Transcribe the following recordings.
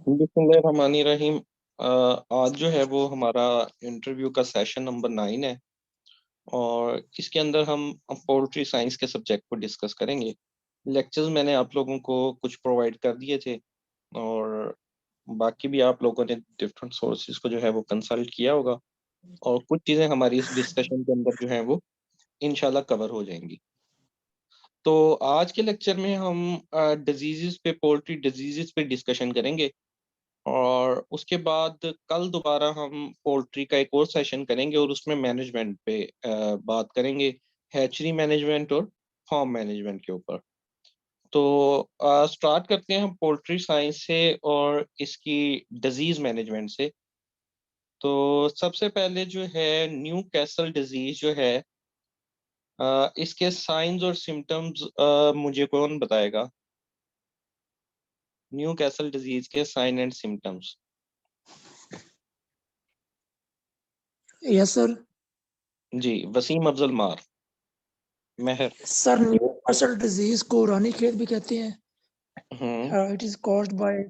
बिस्मिल्लाहिर्रहमानिर्रहीम। आज जो है वो हमारा इंटरव्यू का सेशन नंबर 9 है और इसके अंदर हम पोल्ट्री साइंस के सब्जेक्ट को डिस्कस करेंगे। लेक्चर्स मैंने आप लोगों को कुछ प्रोवाइड कर दिए थे और बाकी भी आप लोगों ने डिफरेंट सोर्सेज को जो है वो कंसल्ट किया होगा और कुछ चीज़ें हमारी इस डिस्कशन के अंदर जो है वो इंशाल्लाह कवर हो जाएंगी। तो आज के लेक्चर में हम डिजीज़ पे, पोल्ट्री डिजीज़ पे डिस्कशन करेंगे और उसके बाद कल दोबारा हम पोल्ट्री का एक और सेशन करेंगे और उसमें मैनेजमेंट पे बात करेंगे, हैचरी मैनेजमेंट और फार्म मैनेजमेंट के ऊपर। तो स्टार्ट करते हैं हम पोल्ट्री साइंस से और इसकी डिजीज मैनेजमेंट से। तो सबसे पहले जो है न्यू कैसल डिजीज जो है, इसके साइंस और सिम्टम्स मुझे कौन बताएगा? न्यू कैसल डिजीज के sign and symptoms. Yes sir. जी, वसीम अफजल मार मेहर। सर न्यू कैसल डिजीज को रानीखेत भी कहते हैं। Hmm. It is caused by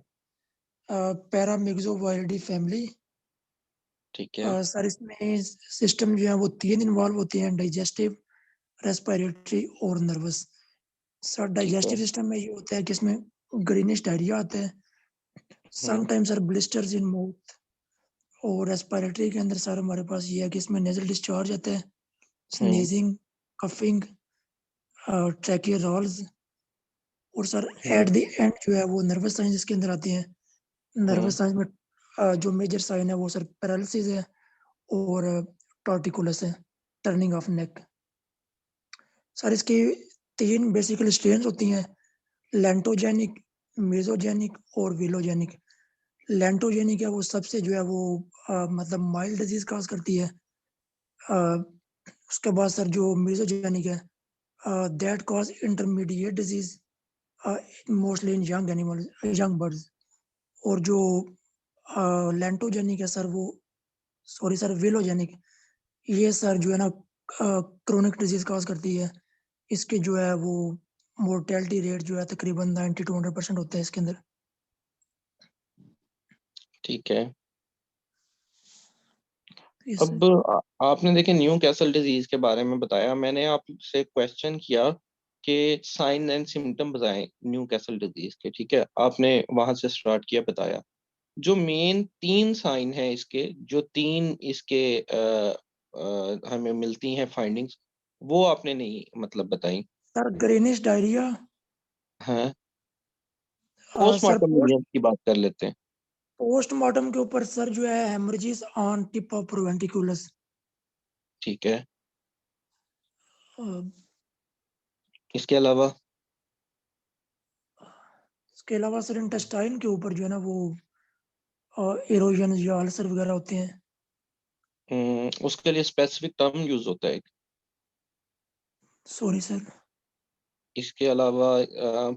paramyxoviridae family. ठीक है। सर इसमें सिस्टम जो है वो 3 इन्वॉल्व होते हैं: डाइजेस्टिव, रेस्पिरेटरी और नर्वस। सर ठीक है। डाइजेस्टिव सिस्टम में ये होता है कि इसमें ग्रीनिश डायरिया आता है, hmm. Sometimes sir blisters in mouth. और रेस्पिरेटरी के अंदर सर हमारे पास ये है कि इसमें नेजल डिस्चार्ज आता है, हम्म। Sneezing, coughing, tracheal rales. और sir hmm. At the end जो है वो नर्वस साइंस इसके अंदर आती हैं। हम्म। नर्वस साइंस में जो मेजर साइन है वो सर पैरालिसिस है और टॉर्टिकुलस है, टर्निंग ऑफ नेक। सर इसकी 3 बेसिकल स्ट्रेन होती हैं: लेंटोजेनिक, मेसोजेनिक और विलोजेनिक। लेंटोजेनिक है वो सबसे जो है वो मतलब माइल्ड डिजीज काज करती है। अ, उसके बाद सर जो मेसोजेनिक है that cause intermediate disease mostly in young animals, young birds. और जो लेंटोजेनिक है सर वो, सॉरी सर, विलोजेनिक, ये सर जो है ना क्रोनिक डिजीज काज करती है। इसके जो है वो मोर्टेलिटी रेट जो है तकरीबन 90 to 100% होता है इसके अंदर। ठीक है। Yes sir. अब आपने देखे न्यू कैसल डिजीज के बारे में बताया, मैंने आपसे क्वेश्चन किया कि साइन एंड सिम्टम बताएं न्यू कैसल डिजीज के। ठीक है, आपने वहां से स्टार्ट किया, बताया। जो मेन 3 साइन है इसके, जो 3 इसके हमें मिलती हैं फाइंडिंग्स, वो आपने नहीं मतलब बताई। Sir greenish diarrhoea. हाँ, सर पोस्टमार्टम लीनियस की बात कर लेते हैं। पोस्टमार्टम के ऊपर सर जो है हेमरेजेस ऑन टिप ऑफ प्रोवेंटिकुलस। ठीक है। इसके अलावा? इसके अलावा सर इंटेस्टाइन के ऊपर जो है ना वो इरोजन या अल्सर वगैरह होते हैं। उसके लिए स्पेसिफिक टर्म यूज होता है। Sorry sir. इसके अलावा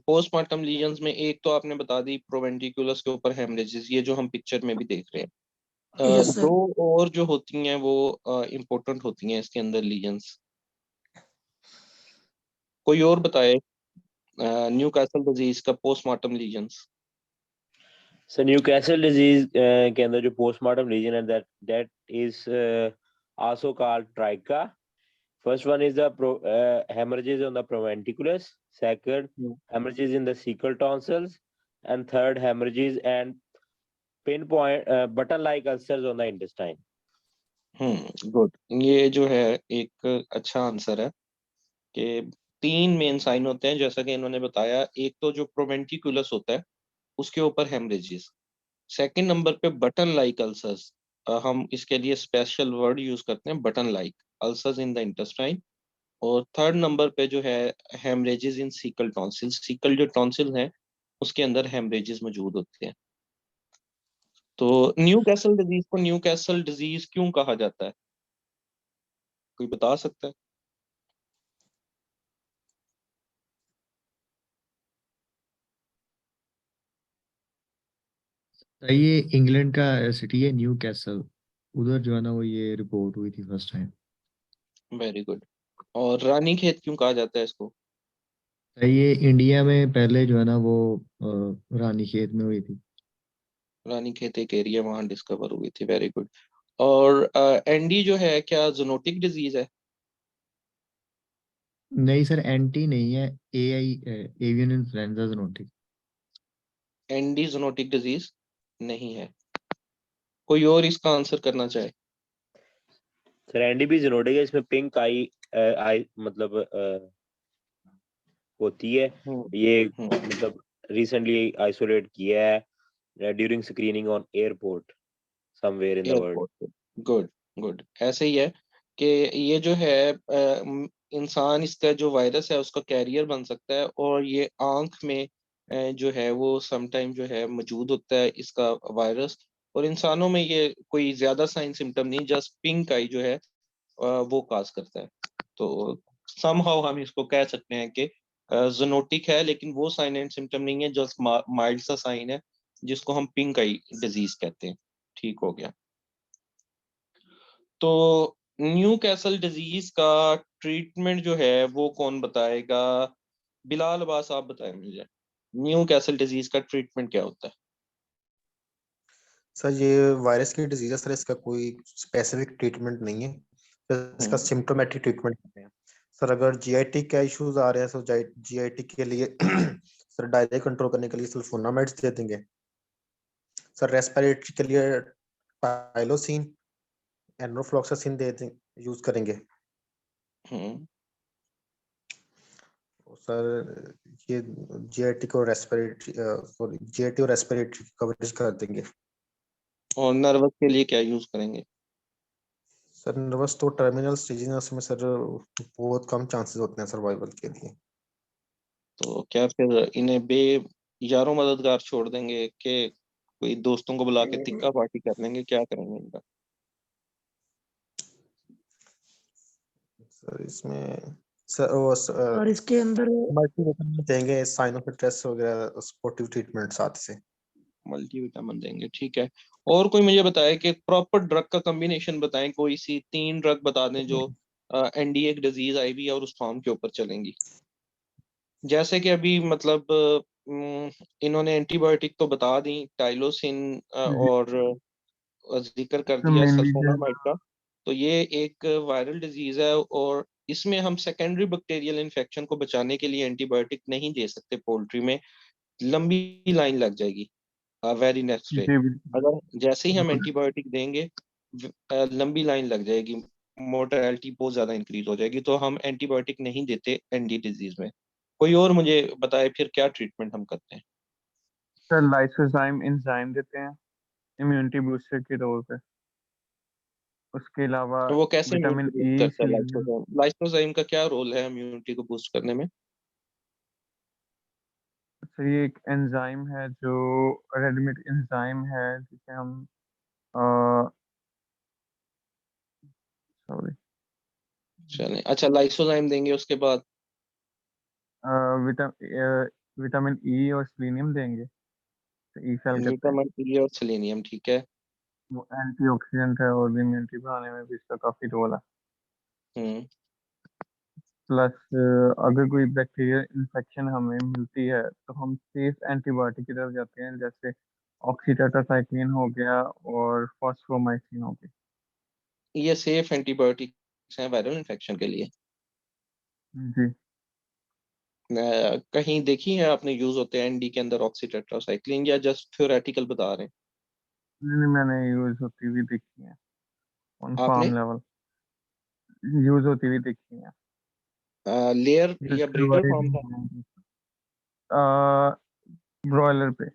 पोस्टमार्टम लीजन्स में एक तो आपने बता दी, प्रोवेंटिकुलस के ऊपर हेमरेजेस, ये जो हम पिक्चर में भी देख रहे हैं। Yes sir. दो और जो होती हैं वो इम्पोर्टेंट होती हैं इसके अंदर लीजन्स। कोई और बताए न्यू कैसल डिजीज का postmortem lesions. Sir newcastle disease के अंदर जो पोस्टमार्टम रीजन है that that is also called ट्राइका. First one is the hemorrhages on the proventriculus. Second, hemorrhages in the cecal tonsils, and third, hemorrhages and pinpoint button-like ulcers on the intestine. Good. ये जो है एक अच्छा answer है कि 3 main sign होते हैं जैसा कि इन्होंने बताया। एक तो जो प्रोवेंटिकुलस होता है उसके ऊपर हेमरेजेस। सेकंड नंबर पे बटन लाइक अल्सर्स, हम इसके लिए स्पेशल वर्ड यूज करते हैं, button like ulcers in the intestine. और थर्ड नंबर पे जो है हेमरेजेस इन सीकल टॉन्सिल, सीकल जो टॉन्सिल हैं उसके अंदर हेमरेजेस मौजूद होते हैं। तो न्यू कैसल डिजीज को न्यू कैसल डिजीज क्यों कहा जाता है, कोई बता सकता है? ये इंग्लैंड का सिटी है न्यू कैसल। उधर जो है ना वो ये रिपोर्ट हुई थी फर्स्ट टाइम। Very good. और रानी खेत क्यों कहा जाता है इसको? ये इंडिया में पहले जो है ना वो रानीखेत में हुई थी। रानीखेत एक एरिया वहाँ डिस्कवर हुई थी, वेरी गुड। और एनडी जो है क्या जूनोटिक डिजीज है? नहीं सर, एंटी नहीं है, AI avian influenza zoonotic. ND zoonotic disease नहीं है। कोई और इसका आंसर करना चाहे? सर एनडीबी जूनोटिक है, इसमें पिंक आई आई मतलब होती है। हम्म ये हम्म मतलब रिसेंटली आइसोलेट किया है during screening on airport somewhere in the world. Airport. Good good, ऐसे ही है कि ये जो है इंसान इसका जो वायरस है उसका कैरियर बन सकता है, और ये आंख में जो है वो समटाइम जो है मौजूद होता है इसका वायरस। और इंसानों में ये कोई ज्यादा साइन सिम्टम नहीं, जस्ट पिंक आई जो है वो काज करता है। तो समहाउ हम इसको कह सकते हैं कि जूनोटिक है, लेकिन वो साइन एंड सिम्टम नहीं है, जस्ट माइल्ड सा साइन है जिसको हम पिंक आई डिजीज कहते हैं। ठीक हो गया। तो न्यू कैसल डिजीज का ट्रीटमेंट जो है वो कौन बताएगा? बिलाल अब्बास, आप बताएं मुझे, न्यू कैसल डिजीज का ट्रीटमेंट क्या होता है? सर ये वायरस की डिजीज है सर, इसका कोई स्पेसिफिक ट्रीटमेंट नहीं है। सर, इसका हम्म सिम्टोमेटिक ट्रीटमेंट करते हैं। सर अगर जीआईटी का इश्यूज आ रहे हैं तो जीआईटी के लिए सर डायरिया कंट्रोल करने के लिए सल्फोनामाइड्स दे देंगे। सर रेस्पिरेटरी के लिए टाइलोसिन एनरोफ्लॉक्सासिन दे देंगे, यूज करेंगे। हम्म और सर ये जीआईटी को रेस्पिरेटरी सॉरी जीआईटी और रेस्पिरेटरी कवरेज कर देंगे। और नर्वस के लिए क्या यूज करेंगे? सर नर्वस तो टर्मिनल स्टेजेस में सर बहुत कम चांसेस होते हैं सर्वाइवल के लिए। तो क्या फिर इन्हें बे यारों मददगार छोड़ देंगे कि कोई दोस्तों को बुला के तिक्का पार्टी कर लेंगे, क्या करेंगे इनका? सर इसमें सर वो और इसके अंदर मल्टीविटामिन देंगे, साइनोफिट्रेस वगैरह सपोर्टिव ट्रीटमेंट साथ से। मल्टीविटामिन देंगे, ठीक है। और कोई मुझे बताए कि प्रॉपर ड्रग का कॉम्बिनेशन बताएं, कोई सी 3 ड्रग बता दें जो एनडीए डिजीज आई भी है और उस फॉर्म के ऊपर चलेंगी। जैसे कि अभी मतलब इन्होंने एंटीबायोटिक तो बता दी, टाइलोसिन जी और जिक्र कर तो दिया मेनली जो सल्फोनामाइड का। तो ये एक वायरल डिजीज है, और इसमें हम सेकेंडरी बैक्टीरियल इन्फेक्शन को बचाने के लिए एंटीबायोटिक नहीं दे सकते पोल्ट्री में, लंबी लाइन लग जाएगी वेरी नेक्स्ट डे। जी बिल्कुल अगर जैसे ही हम बिल्कुल एंटीबायोटिक देंगे लंबी लाइन लग जाएगी, मोर्टेलिटी बहुत ज्यादा इंक्रीज हो जाएगी, तो हम एंटीबायोटिक नहीं देते एनडी डिजीज में। कोई और मुझे बताए फिर क्या ट्रीटमेंट हम करते हैं? सर लाइसोजाइम एंजाइम देते हैं इम्यूनिटी बूस्टर के तौर पे। उसके अलावा तो वो कैसे विटामिन इम्यूनिटी बूस्ट ई करता है सेलेनियम। लाइसोजाइम? लाइसोजाइम का क्या रोल है इम्यूनिटी को बूस्ट करने में? सर ये एक एंजाइम है जो रेडीमेड एंजाइम है जिसे हम सॉरी चलें, अच्छा लाइसोजाइम देंगे, उसके बाद? विटामिन ई और सेलेनियम देंगे, तो ई सेल करते हैं। विटामिन ई और सेलेनियम, ठीक है। वो एंटीऑक्सीडेंट है और भी इम्यूनिटी बढ़ाने में भी इसका काफी रोल है। हम्म प्लस अगर कोई बैक्टीरियल इन्फेक्शन हमें मिलती है तो हम सेफ एंटीबायोटिक की तरफ जाते हैं, जैसे ऑक्सीटेट्रासाइक्लिन हो गया और फॉस्फोमाइसिन हो गई। ये सेफ एंटीबायोटिक्स हैं वायरल इन्फेक्शन के लिए? जी कहीं देखी है आपने यूज होते हैं एनडी के अंदर ऑक्सीटेट्रासाइक्लिन, या जस्ट थ्योरेटिकल बता रहे हैं? नहीं, मैंने यूज होती हुई देखी है ऑन आपने फार्म लेवल, यूज होती हुई देखी है। लेयर जो या ब्रीडर स्टेरॉइड फॉर्म था? ब्रॉयलर पे।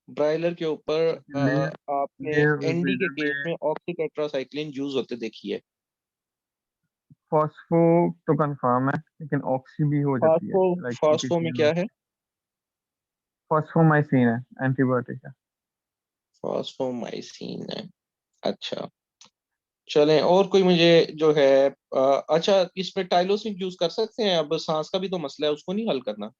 ब्रायलर के ऊपर लेयर आपने लेयर और एनडी के ब्रीडर केस में में ऑक्सीटेट्रासाइक्लिन यूज होते देखी है? फॉस्फो तो कंफर्म है, लेकिन ऑक्सी भी हो जाती है, फास्फो, लाइक फास्फो में किसी क्या है? फॉस्फोमाइसिन है, एंटीबायोटिक है। फास्फोमाइसिन है, अच्छा। चलें, और कोई मुझे जो है अच्छा इसमें टाइलोसिन यूज कर सकते हैं? अब सांस का भी तो मसला है, उसको नहीं हल करना?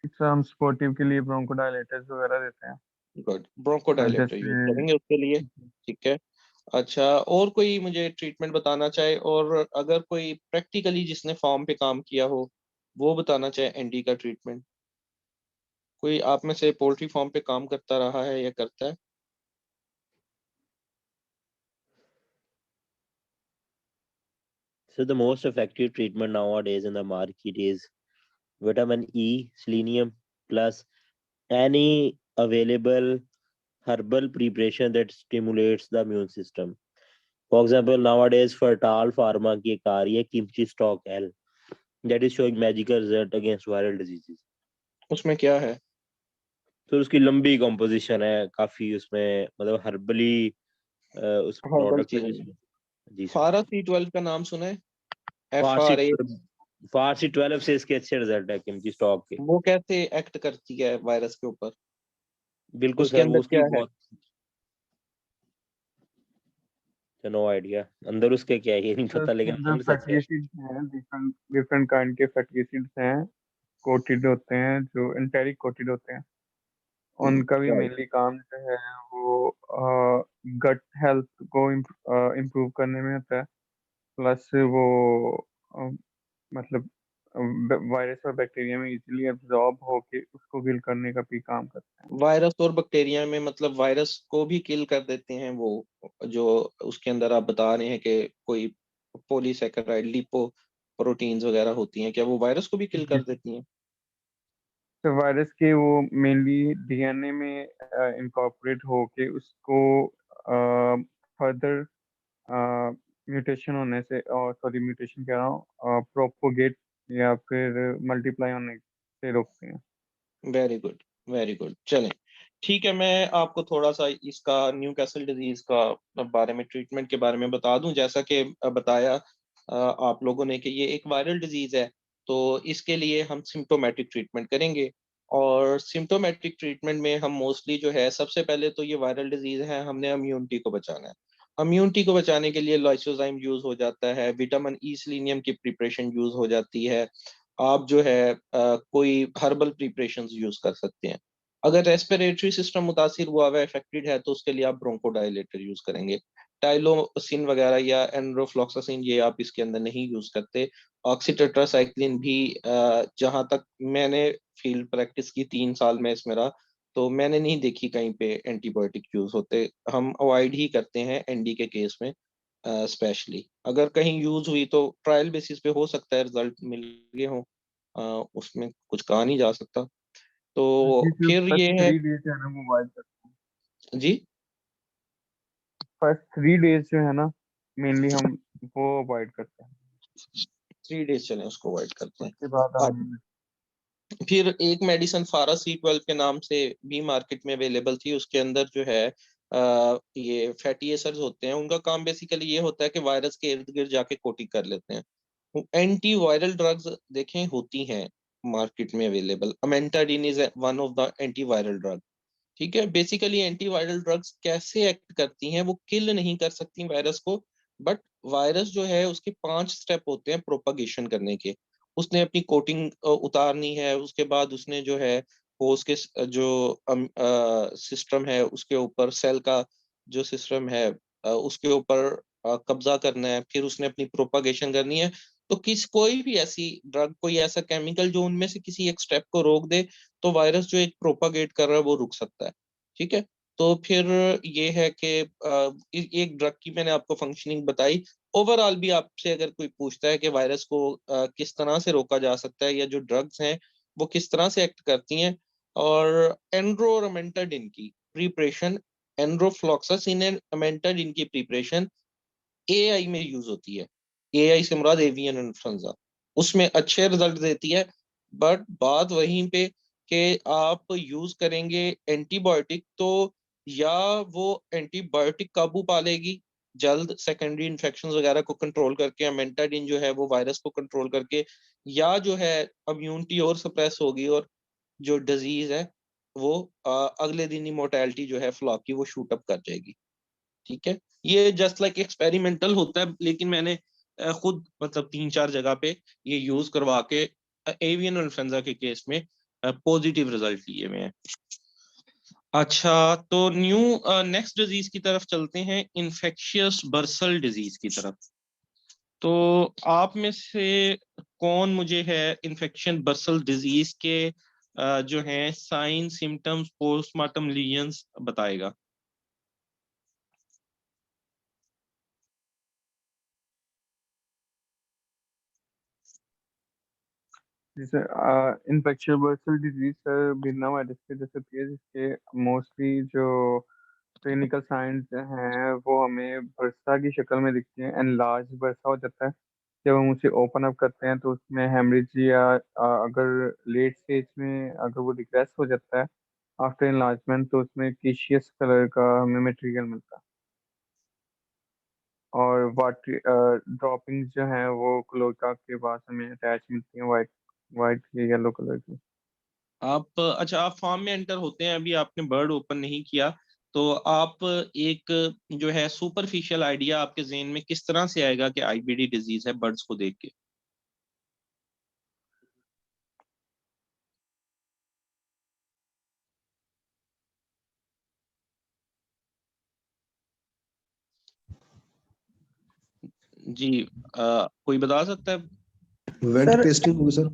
इससे हम स्पोर्टिव के लिए ब्रोंकोडायलेटर्स वगैरह देते हैं। गुड, ब्रोंकोडायलेटर यूज जैसे करेंगे उसके लिए, ठीक है। अच्छा, और कोई मुझे ट्रीटमेंट बताना चाहे, और अगर कोई प्रैक्टिकली जिसने फॉर्म पे काम किया हो वो बताना चाहे एनडी का ट्रीटमेंट, कोई आप में से पोल्ट्री फार्म पे काम करता रहा है या करता है? So the most effective treatment nowadays in the market is vitamin E, selenium, plus any available herbal preparation that stimulates the immune system. For example, nowadays Fertal Pharma की एक आ रही है Kimchi Stock L that is showing magical result against viral diseases. उसमें क्या है? तो उसकी लंबी कंपोजिशन है काफी, उसमें मतलब हर्बली उस हर्बल प्रोडक्ट चीजें। में। जी सर। फारा C12 का नाम सुना है? फारसी FRA। फारसी 12 से इसके अच्छे रिजल्ट है किमची स्टॉक के। वो कैसे एक्ट करती है वायरस के ऊपर? बिल्कुल उसके सर, वो अंदर उसकी क्या है? बहुत नो आइडिया अंदर उसके क्या है ये नहीं तो पता, उसके लेकिन अंदर आनंद सच फैटी है। एसिड्स हैं, डिफरेंट डिफरेंट काइंड के फैटी एसिड्स हैं, कोटेड होते हैं, जो एंटेरिक कोटेड होते हैं। उनका भी राइट। मेनली काम जो है वो गट हेल्थ को इम्प्रूव करने में होता है। प्लस वो अ, मतलब वायरस और बैक्टीरिया में इजीली एब्जॉर्ब होके उसको किल करने का भी काम करता है। वायरस और बैक्टीरिया में मतलब वायरस को भी किल कर देते हैं वो, जो उसके अंदर आप बता रहे हैं कि कोई पॉलीसैकेराइड लिपो प्रोटीन्स वगैरह होती हैं, क्या वो वायरस को भी किल जी। कर देती हैं? तो वायरस के वो मेनली डीएनए में इनकॉर्पोरेट होके उसको फर्दर म्यूटेशन होने से, और सॉरी म्यूटेशन कह रहा हूँ, प्रोपोगेट या फिर मल्टीप्लाई होने से रोकते हैं। Very good, very good. चलें, ठीक है, मैं आपको थोड़ा सा इसका न्यू कैसल डिजीज का बारे में, ट्रीटमेंट के बारे में बता दूं। जैसा कि बताया आप लोगों ने कि ये एक वायरल डिजीज है, तो इसके लिए हम सिम्टोमेटिक ट्रीटमेंट करेंगे। और सिम्टोमेटिक ट्रीटमेंट में हम मोस्टली जो है, सबसे पहले तो ये वायरल डिजीज है, हमने इम्यूनिटी को बचाना है। इम्यूनिटी को बचाने के लिए लाइसोजाइम यूज हो जाता है, विटामिन ई सेलेनियम की प्रिपरेशन यूज हो जाती है। आप जो है कोई हर्बल प्रिपरेशंस यूज कर सकते हैं। अगर रेस्पिरेटरी सिस्टम मुतासिर हुआ हुआ अफेक्टेड है, तो उसके लिए आप ब्रोंकोडायलेटर यूज करेंगे। टाइलोसिन वगैरह या एनरोफ्लॉक्सासिन ये आप इसके अंदर नहीं यूज करते। ऑक्सीटेट्रासाइक्लिन भी जहां तक मैंने फील्ड प्रैक्टिस की 3 साल में इसमें रहा, तो मैंने नहीं देखी कहीं पे एंटीबायोटिक यूज होते। हम अवॉइड ही करते हैं एनडी के केस में। स्पेशली अगर कहीं यूज हुई तो ट्रायल बेसिस पे हो सकता है रिजल्ट मिल गए हों, उसमें कुछ कहा नहीं जा सकता। जी तो सर, फिर फर्स्ट ये है। 3 डेज है ना वो अवॉइड करते हैं। जी। फर्स्ट 3 डेज जो है ना मेनली हम वो अवॉइड करते हैं। 3 डेज चले उसको अवॉइड करते हैं। उसके बाद हाँ, हम फिर एक मेडिसिन फारा C12 के नाम से भी मार्केट में अवेलेबल थी। उसके अंदर जो है ये फैटी एसिड्स होते हैं, उनका काम बेसिकली ये होता है कि वायरस के इर्द गिर्द जाके कोटिंग कर लेते हैं। एंटी वायरल ड्रग्स देखें होती हैं मार्केट में available. Amantadine is one of the antiviral drug. ठीक है, बेसिकली एंटीवायरल ड्रग्स कैसे एक्ट करती हैं, वो किल नहीं कर सकती वायरस को, बट वायरस जो है उसके 5 स्टेप होते हैं प्रोपागेशन करने के। उसने अपनी कोटिंग उतारनी है, उसके बाद उसने जो है वो उसके जो सिस्टम है उसके ऊपर, सेल का जो सिस्टम है उसके ऊपर कब्जा करना है, फिर उसने अपनी प्रोपागेशन करनी है। तो कोई भी ऐसी ड्रग, कोई ऐसा केमिकल जो उनमें से किसी एक स्टेप को रोक दे, तो वायरस जो एक प्रोपागेट कर रहा है वो रुक सकता है। ठीक है, तो फिर ये है कि एक ड्रग की मैंने आपको फंक्शनिंग बताई। ओवरऑल भी आपसे अगर कोई पूछता है कि वायरस को किस तरह से रोका जा सकता है, या जो ड्रग्स हैं वो किस तरह से एक्ट करती हैं, और एंड्रो और अमेंटाडिन की प्रिपरेशन, एंड्रोफ्लॉक्सासिन एंड अमेंटाडिन की प्रिपरेशन एआई में यूज होती है। एआई से मुराद एवियन इन्फ्लुएंजा, उसमें अच्छे रिजल्ट देती है। बट बात वहीं पे कि आप यूज करेंगे एंटीबायोटिक, तो या वो एंटीबायोटिक काबू पा लेगी जल्द सेकेंडरी इन्फेक्शन वगैरह को कंट्रोल करके, अमेंटाडिन जो है वो वायरस को कंट्रोल करके, या जो है इम्यूनिटी और सप्रेस होगी, और जो डिजीज है वो अगले दिन ही मोर्टेलिटी जो है फ्लॉक की वो शूट अप कर जाएगी। ठीक है, ये जस्ट लाइक एक्सपेरिमेंटल होता है, लेकिन मैंने खुद मतलब 3-4 जगह पे ये यूज करवा के एवियन इन्फ्लुएंजा के केस में पॉजिटिव रिजल्ट लिए हुए हैं। अच्छा, तो न्यू नेक्स्ट डिजीज की तरफ चलते हैं, इन्फेक्शियस बर्सल डिजीज की तरफ। तो आप में से कौन मुझे है इन्फेक्शन बर्सल डिजीज के जो है साइन सिम्टम्स पोस्टमार्टम लीजन्स बताएगा। जैसे इन्फेक्शियस बर्सल डिजीज सर बिना वायरस के जैसे होती है, जिसके मोस्टली जो क्लिनिकल साइंस हैं वो हमें बर्सा की शक्ल में दिखती हैं। एनलार्ज बर्सा हो जाता है जब हम उसे ओपन अप करते हैं, तो उसमें हेमरेज या अगर लेट स्टेज में अगर वो डिग्रेस हो जाता है आफ्टर इनलार्जमेंट, तो उसमें कीशियस कलर का हमें मटेरियल मिलता है। और वाटर ड्रॉपिंग्स जो हैं वो क्लोका के पास हमें अटैच मिलती हैं, वाइट वाइट या येलो कलर की। आप अच्छा, आप फार्म में एंटर होते हैं, अभी आपने बर्ड ओपन नहीं किया, तो आप एक जो है सुपरफिशियल आइडिया आपके ज़हन में किस तरह से आएगा कि आईबीडी डिजीज है बर्ड्स को देख के? जी, कोई बता सकता है? वेंट सर पेस्टिंग होगी sir.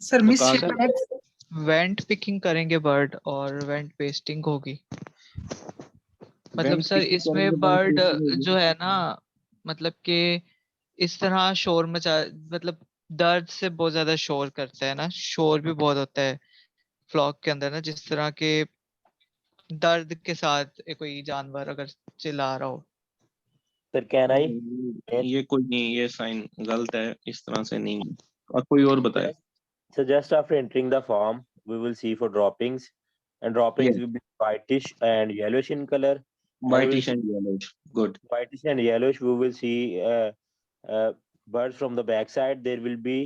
Sir miss Waqas ship भाई? वेंट पिकिंग करेंगे बर्ड और वेंट पेस्टिंग होगी। मतलब वेंट सर पिकिंग करेंगे, इसमें बर्ड बर्ड पेस्टिंग होगी। जो है ना, मतलब कि इस तरह शोर मचा, मतलब दर्द से बहुत ज्यादा शोर करता है ना, शोर भी बहुत होता है फ्लॉक के अंदर ना, जिस तरह के दर्द के साथ कोई जानवर अगर चिल्ला रहा हो। Sir, can I? ये कोई नहीं, ये साइन गलत है, इस तरह से नहीं। और कोई और बताए? Just, so just after entering the farm, we will see for droppings, and droppings yes, will be whitish and yellowish in color, and we will whitish see and yellowish, good. whitish and yellowish. We will see birds from the backside. There will be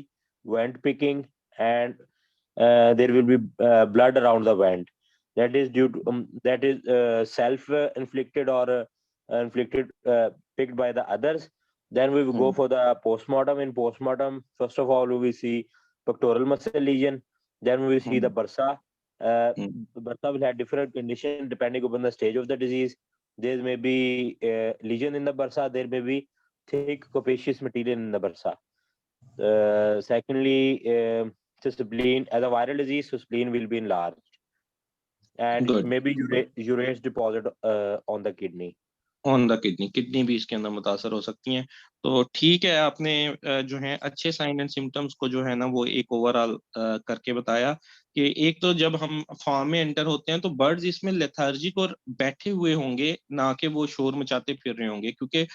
vent picking, and there will be blood around the vent. That is due to that is self-inflicted or inflicted picked by the others. Then we will go for the postmortem. In postmortem, first of all, we will see pectoral muscle lesion. Then we will see the bursa. Bursa will have different condition depending upon the stage of the disease. There may be lesion in the bursa. There may be thick capacious material in the bursa. Secondly, so spleen, as a viral disease, so spleen will be enlarged, and good. maybe urease deposit on the kidney. On the kidney, kidney भी इसके अंदर मुतासर हो सकती हैं। तो ठीक है, आपने जो है अच्छे साइन एंड सिम्टम्स को जो है ना वो एक ओवरऑल करके बताया कि एक तो जब हम फार्म में एंटर होते हैं तो बर्ड्स इसमें लेथार्जिक और बैठे हुए होंगे, ना कि वो शोर मचाते फिर रहे होंगे, क्योंकि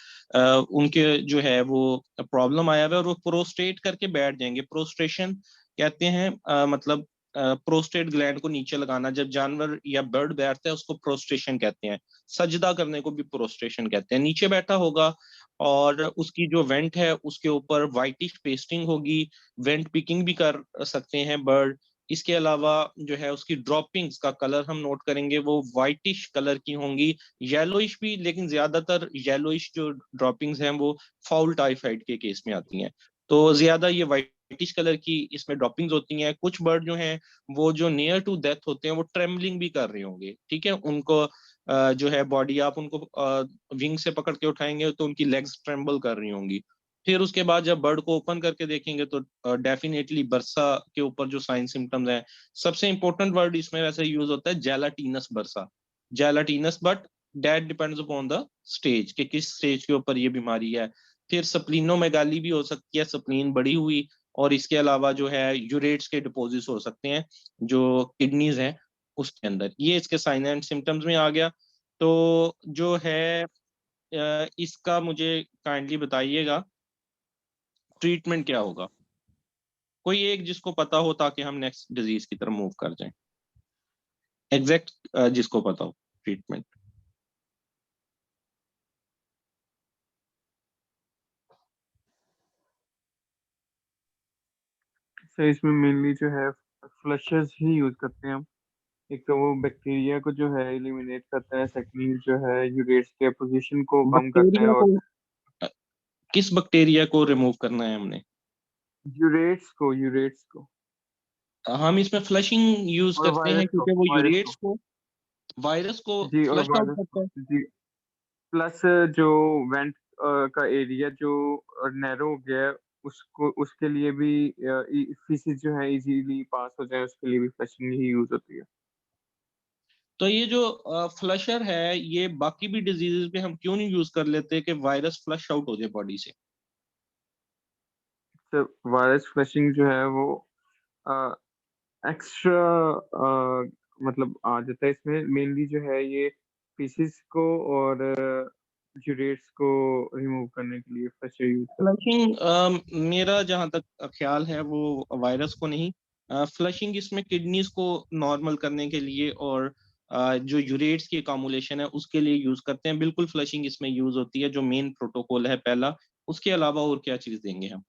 उनके जो है वो प्रॉब्लम आया हुआ है और वो प्रोस्ट्रेट करके बैठ जाएंगे। प्रोस्ट्रेशन कहते हैं मतलब प्रोस्टेट ग्लैंड को नीचे लगाना, जब जानवर या बर्ड बैठता है उसको प्रोस्ट्रेशन कहते हैं। सजदा करने को भी प्रोस्ट्रेशन कहते हैं। नीचे बैठा होगा और उसकी जो वेंट है उसके ऊपर वाइटिश पेस्टिंग होगी, वेंट पिकिंग भी कर सकते हैं बर्ड। इसके अलावा जो है उसकी ड्रॉपिंग्स का कलर हम नोट करेंगे, वो वाइटिश कलर की होंगी, येलोइश भी, लेकिन ज्यादातर येलोइश जो ड्रॉपिंग्स हैं वो फाउल टाइफाइड के केस में आती हैं। तो ज्यादा ये वाइटिश कलर की इसमें ड्रॉपिंग्स होती हैं। कुछ बर्ड जो हैं वो जो नियर टू डेथ होते हैं वो ट्रेमलिंग भी कर रहे होंगे, ठीक है, उनको जो है बॉडी आप उनको विंग से पकड़ के उठाएंगे तो उनकी लेग्स ट्रेम्बल कर रही होंगी। फिर उसके बाद जब बर्ड को ओपन करके देखेंगे तो डेफिनेटली बर्सा के ऊपर जो साइन सिम्टम्स हैं, सबसे इंपॉर्टेंट वर्ड इसमें वैसे यूज होता है gelatinous bursa, gelatinous, but that depends upon the stage कि किस स्टेज के ऊपर ये बीमारी है। फिर सप्लीनोमेगाली भी हो सकती है, सप्लीन बढ़ी हुई, और इसके अलावा जो है यूरेट्स के डिपोजिट्स हो सकते हैं जो किडनीज हैं उसके अंदर। ये इसके साइन एंड सिम्टम्स में आ गया। तो जो है इसका मुझे काइंडली बताइएगा ट्रीटमेंट क्या होगा, कोई एक जिसको पता हो ताकि हम नेक्स्ट डिजीज की तरफ मूव कर जाएं, एग्जैक्ट जिसको पता हो ट्रीटमेंट। सर इसमें मेनली जो है फ्लशर्स ही यूज करते हैं हम। एक तो वो बैक्टीरिया को जो है एलिमिनेट करता है, सेकंड जो है यूरेट्स के पोजीशन को कम करता है, बैक्टीरिया और को किस बैक्टीरिया को रिमूव करना है हमने? यूरेट्स को हम इसमें फ्लशिंग यूज और करते हैं क्योंकि वो वायरस यूरेट्स को। को, वायरस को जी, और फ्लश आउट वायरस को। करता है। जी, प्लस जो वेंट का एरिया जो नैरो हो गया है उसको उसके लिए भी फीसिस जो है इजीली पास हो जाए उसके लिए भी फ्लशिंग ही यूज होती है। तो ये जो फ्लशर है ये बाकी भी डिजीजेस पे हम क्यों नहीं यूज कर लेते कि वायरस फ्लश आउट हो जाए बॉडी से? तो वायरस फ्लशिंग जो है वो एक्स्ट्रा मतलब आ जाता है इसमें। मेनली जो है ये फीसिस को और यूरेट्स को रिमूव करने के लिए फ्लशर यूज करते हैं। फ्लशिंग मेरा जहां तक ख्याल है वो वायरस को नहीं, फ्लशिंग इसमें किडनीज को नॉर्मल करने के लिए और जो यूरेट्स की अकामुलेशन है उसके लिए यूज करते हैं। बिल्कुल फ्लशिंग इसमें यूज होती है, जो मेन प्रोटोकॉल है पहला। उसके अलावा और क्या चीज देंगे हम?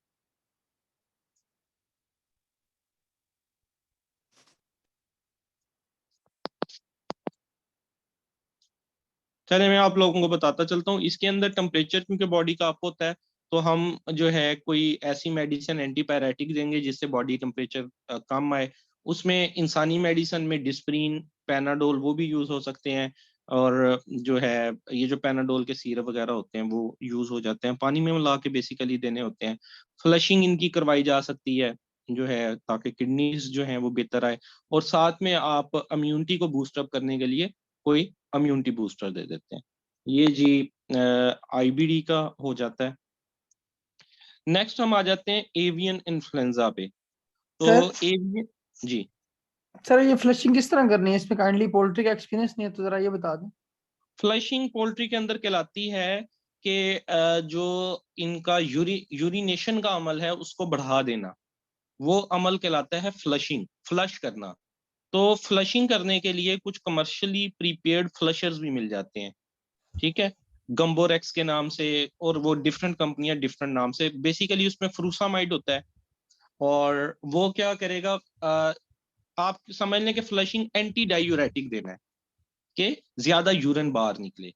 चलिए मैं आप लोगों को बताता चलता हूँ। इसके अंदर टेम्परेचर क्योंकि बॉडी का अप होता है, तो हम जो है कोई ऐसी मेडिसिन एंटीपायरेटिक देंगे जिससे बॉडी टेम्परेचर कम आए। उसमें इंसानी मेडिसिन में डिस्प्रिन, पैनाडोल वो भी यूज हो सकते हैं। और जो है ये जो पैनाडोल के सिरप वगैरह होते हैं वो यूज हो जाते हैं, पानी में मिला के बेसिकली देने होते हैं। फ्लशिंग इनकी करवाई जा सकती है जो है, ताकि किडनीज जो है वो बेहतर आए। और साथ में आप इम्यूनिटी को बूस्ट अप करने के लिए कोई इम्यूनिटी बूस्टर दे देते हैं। ये जी आईबीडी का हो जाता है। नेक्स्ट हम आ जाते हैं एवियन इन्फ्लुएंजा पे। तो सर एवियन जी, सर ये फ्लशिंग किस तरह करनी है? इसमें काइंडली पोल्ट्री का एक्सपीरियंस नहीं है तो जरा ये बता दें। फ्लशिंग पोल्ट्री के अंदर कहलाती है कि जो इनका यूरिनेशन का अमल है उसको बढ़ा देना, वो अमल कहलाता है फ्लशिंग, फ्लश करना। तो फ्लशिंग करने के लिए कुछ कमर्शियली प्रीपेयर्ड फ्लशर्स भी मिल जाते हैं, ठीक है, गम्बोरेक्स के नाम से। और वो डिफरेंट कंपनियां डिफरेंट नाम से, बेसिकली उसमें फ्रूसामाइड होता है। और वो क्या करेगा, आप समझ लें कि फ्लशिंग एंटी डायूरेटिक देना है कि ज्यादा यूरिन बाहर निकले,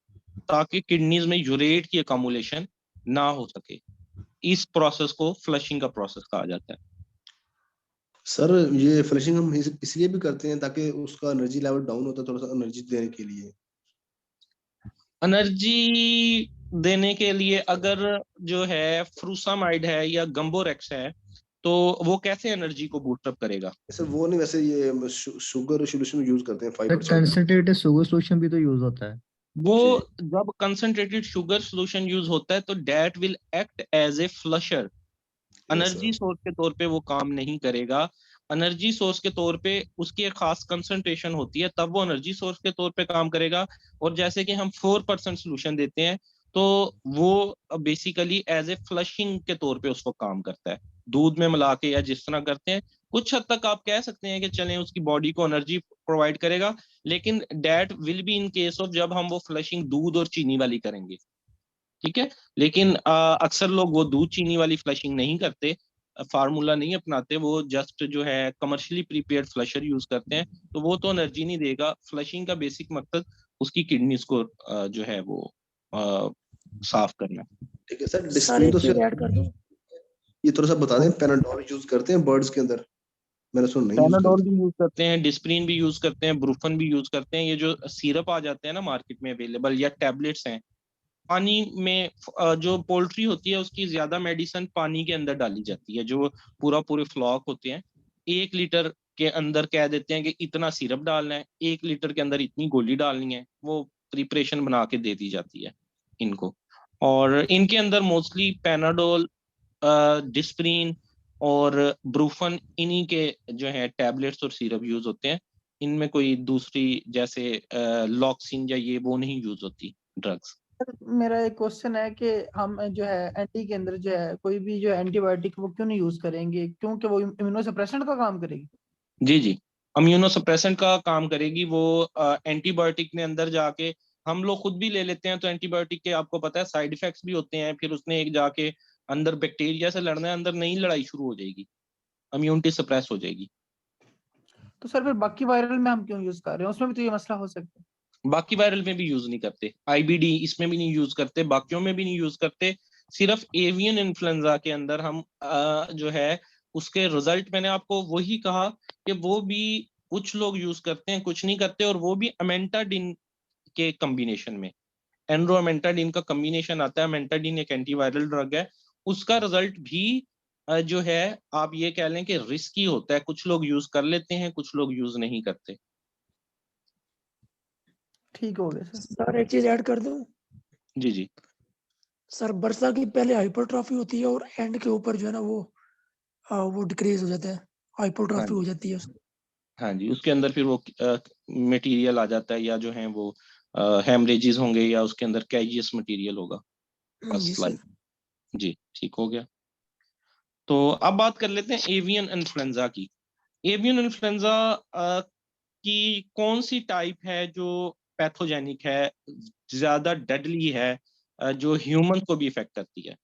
ताकि किडनीज में यूरेट की अकामुलेशन ना हो सके। इस प्रोसेस को फ्लशिंग का प्रोसेस कहा जाता है। सर ये फ्लशिंग हम इसलिए भी करते हैं ताकि उसका एनर्जी लेवल डाउन होता है, थोड़ा सा एनर्जी देने के लिए। एनर्जी देने के लिए अगर जो है फ्रूसामाइड है या गम्बोरेक्स है, तो वो कैसे एनर्जी को बूस्टअप करेगा? सर वो नहीं, वैसे ये शुगर सोल्यूशन में यूज करते हैं 5%। कंसंट्रेटेड शुगर सोल्यूशन भी तो यूज होता है। वो जब कंसंट्रेटेड शुगर सॉल्यूशन यूज होता है तो that will act as a flusher. Energy source के तौर पे वो काम नहीं करेगा। एनर्जी सोर्स के तौर पे उसकी एक खास कंसंट्रेशन होती है, तब वो एनर्जी सोर्स के तौर पे काम करेगा। और जैसे कि हम 4% सोल्यूशन देते हैं तो वो बेसिकली एज ए फ्लशिंग के तौर पे उसको काम करता है, दूध में मिला के या जिस तरह करते हैं। कुछ हद तक आप कह सकते हैं कि चलें उसकी बॉडी को एनर्जी प्रोवाइड करेगा, लेकिन that will be in case of जब हम वो फ्लशिंग दूध और चीनी वाली करेंगे, ठीक है। लेकिन अक्सर लोग वो दूध चीनी वाली फ्लशिंग नहीं करते, फार्मूला नहीं अपनाते, वो जस्ट जो है कमर्शियली प्रीपेयर्ड फ्लशर यूज करते हैं। तो वो तो एनर्जी नहीं देगा। फ्लशिंग का बेसिक मकसद उसकी किडनीज को जो है वो साफ करना। ठीक है सर, सर डिस्प्रिन एक तो चीज ऐड कर दूं। ये थोड़ा सा बता दें, पैनाडोल यूज करते हैं बर्ड्स के अंदर, मैंने सुना नहीं यूज पैनाडोल करते। भी यूज करते हैं, डिस्प्रिन भी यूज करते हैं, ब्रूफन भी यूज करते हैं। ये जो सिरप आ जाते हैं ना मार्केट में अवेलेबल, या टैबलेट्स हैं, पानी में जो पोल्ट्री होती है उसकी ज्यादा मेडिसिन पानी के अंदर डाली जाती है। जो पूरे फ्लॉक होते हैं, 1 लीटर के अंदर कह देते हैं कि इतना सिरप डालना है, 1 लीटर के अंदर इतनी गोली डालनी है, वो प्रिपरेशन बना के दे दी जाती है इनको। और इनके अंदर मोस्टली पैनाडोल, डिस्प्रिन और ब्रूफन, इन्हीं के जो है टैबलेट्स और सिरप यूज होते हैं। इनमें कोई दूसरी जैसे लॉक्सिन या ये वो नहीं यूज होती ड्रग्स। सर मेरा एक क्वेश्चन है कि हम जो है एंटी के अंदर जो है कोई भी जो एंटीबायोटिक वो क्यों नहीं यूज करेंगे, क्योंकि वो इम्यूनो सप्रेसेंट का काम करेगी। जी जी, इम्यूनो सप्रेसेंट का काम करेगी वो। एंटीबायोटिक ने अंदर जाके, हम लोग खुद भी ले लेते हैं तो एंटीबायोटिक के आपको पता है साइड इफेक्ट्स भी होते हैं। फिर उसने एक जाके अंदर बैक्टीरिया से लड़ना है, अंदर नई लड़ाई शुरू हो जाएगी, इम्यूनिटी सप्रेस हो जाएगी। तो सर फिर बाकी वायरल में हम क्यों यूज कर रहे हैं? उसमें भी तो ये मसला हो सकता है। बाकी वायरल में भी यूज नहीं करते, आईबीडी इसमें भी नहीं यूज करते, बाकियों में भी नहीं यूज करते। सिर्फ एवियन इन्फ्लुएंजा के अंदर हम जो है उसके रिजल्ट, मैंने आपको वही कहा कि वो भी कुछ लोग यूज करते हैं, कुछ नहीं करते। और वो भी अमेंटाडिन के कॉम्बिनेशन में, एंड्रोमेंटाडिन का कॉम्बिनेशन आता है। अमेंटाडिन एक एंटीवायरल ड्रग है, उसका रिजल्ट भी जो है आप ये कह लें कि रिस्की होता है, कुछ लोग यूज कर लेते हैं, कुछ लोग यूज नहीं करते। ठीक हो गया सर। सर एक चीज ऐड कर दूं। जी जी। सर वर्षा की पहले हाइपरट्रॉफी होती है और एंड के ऊपर जो है ना वो डिक्रीज हो जाता है, हाँ हाइपरट्रॉफी हो जी, जाती है उसकी। हाँ जी, उसके अंदर फिर वो मटेरियल आ जाता है, या जो है वो हेमरेजेस होंगे, या उसके अंदर कैजियस मटेरियल होगा जी फर्स्ट सर। लाइन। जी, ठीक हो गया। तो अब बात कर लेते हैं एवियन इन्फ्लुएंजा की। एवियन इन्फ्लुएंजा की कौन सी टाइप है जो पैथोजेनिक है, ज्यादा डेडली है, जो ह्यूमन को भी इफेक्ट करती है?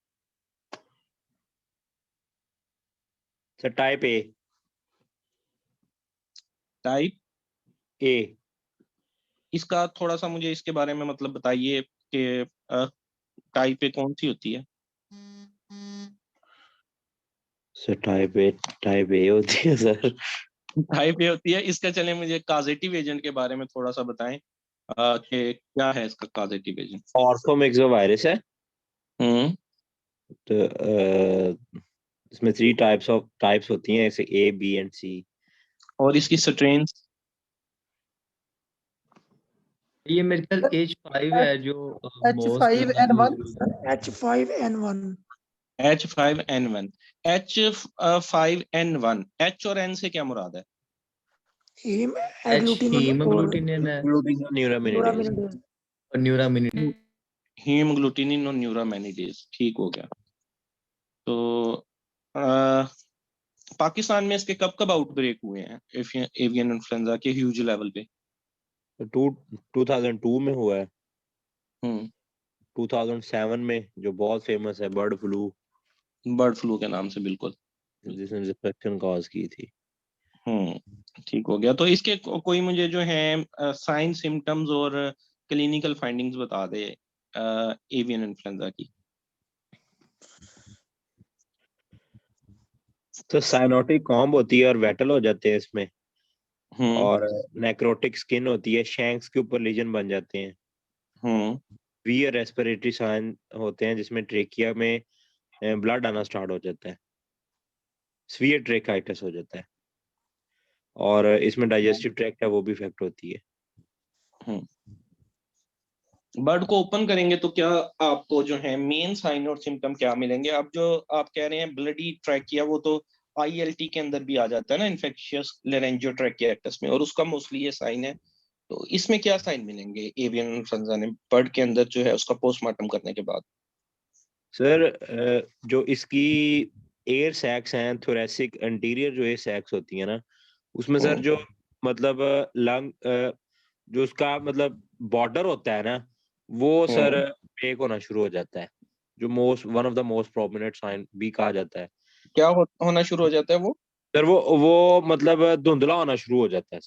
Sir type A. Type A. इसका थोड़ा सा मुझे इसके बारे में मतलब बताइए कि टाइप ए कौन सी होती है? सर टाइप ए होती है सर। टाइप ए होती है इसका। चले मुझे काजेटिव एजेंट के बारे में थोड़ा सा बताएं कि क्या है इसका काजेटिव एजेंट। ऑर्थोमिक्सोवायरस है। हम्म। तो इसमें 3 टाइप्स होती हैं, जैसे ए बी एंड सी। और इसकी स्ट्रेन? ये मेरे ख्याल H5 है जो मोस्ट ज्यादा H5N1 use. H5N1। H5N1। H5N1, H और N से क्या मुराद है? हीम H एग्लूटिनिन और हीमोग्लूटिनिन है न्यूरामिनिडेज। न्यूरामिनिडेज। और न्यूरामिनिडेज। हीमग्लूटिनिन और न्यूरामिनिडेज, ठीक हो गया। तो अ, पाकिस्तान में इसके कब कब आउटब्रेक हुए हैं एवियन इन्फ्लुएंजा के ह्यूज लेवल पे? 2002 में हुआ है। हम्म। 2007 में जो बहुत फेमस है, बर्ड फ्लू, बर्ड फ्लू के नाम से, बिल्कुल। जिसने डिस्ट्रक्शन कॉज की थी। ठीक हो गया। तो इसके कोई मुझे जो है साइन सिम्टम्स और क्लिनिकल फाइंडिंग्स बता दे एवियन इन्फ्लुएंजा की। तो साइनोटिक कॉम्ब होती है और वेटल हो जाते हैं इसमें, हम्म। और नेक्रोटिक स्किन होती है, शैंक्स के ऊपर लीजन बन जाते हैं। हम्म। वियर रेस्पिरेटरी साइन होते हैं, जिसमें ट्रेकिया में ब्लड आना स्टार्ट हो जाता है, स्वीयर ट्रेकाइटिस हो जाता है, और इसमें डाइजेस्टिव ट्रैक्ट है वो भी इफेक्ट होती है। हम्म। बर्ड को ओपन करेंगे तो क्या आपको जो है मेन साइन और सिम्टम क्या मिलेंगे? अब जो आप कह रहे हैं ब्लडी ट्रैकिया, वो तो आईएलटी के अंदर भी आ जाता है ना, इन्फेक्शियस लेरेंजियोट्रैकियाइटिस में, और उसका मोस्टली ये साइन है। तो इसमें क्या साइन मिलेंगे एवियन इन्फ्लुएंजा ने बर्ड के अंदर जो है उसका पोस्टमार्टम करने के बाद? सर जो इसकी एयर सैक्स हैं, थोरेसिक एंटीरियर जो एयर सैक्स होती है ना, उसमें सर हम्म। जो मतलब लंग जो उसका मतलब बॉर्डर होता है ना, वो सर हम्म। ब्रेक होना शुरू हो जाता है, जो one of the most prominent sign भी कहा जाता है। क्या होना शुरू हो जाता है वो? सर वो मतलब धुंधला होना शुरू हो जाता है।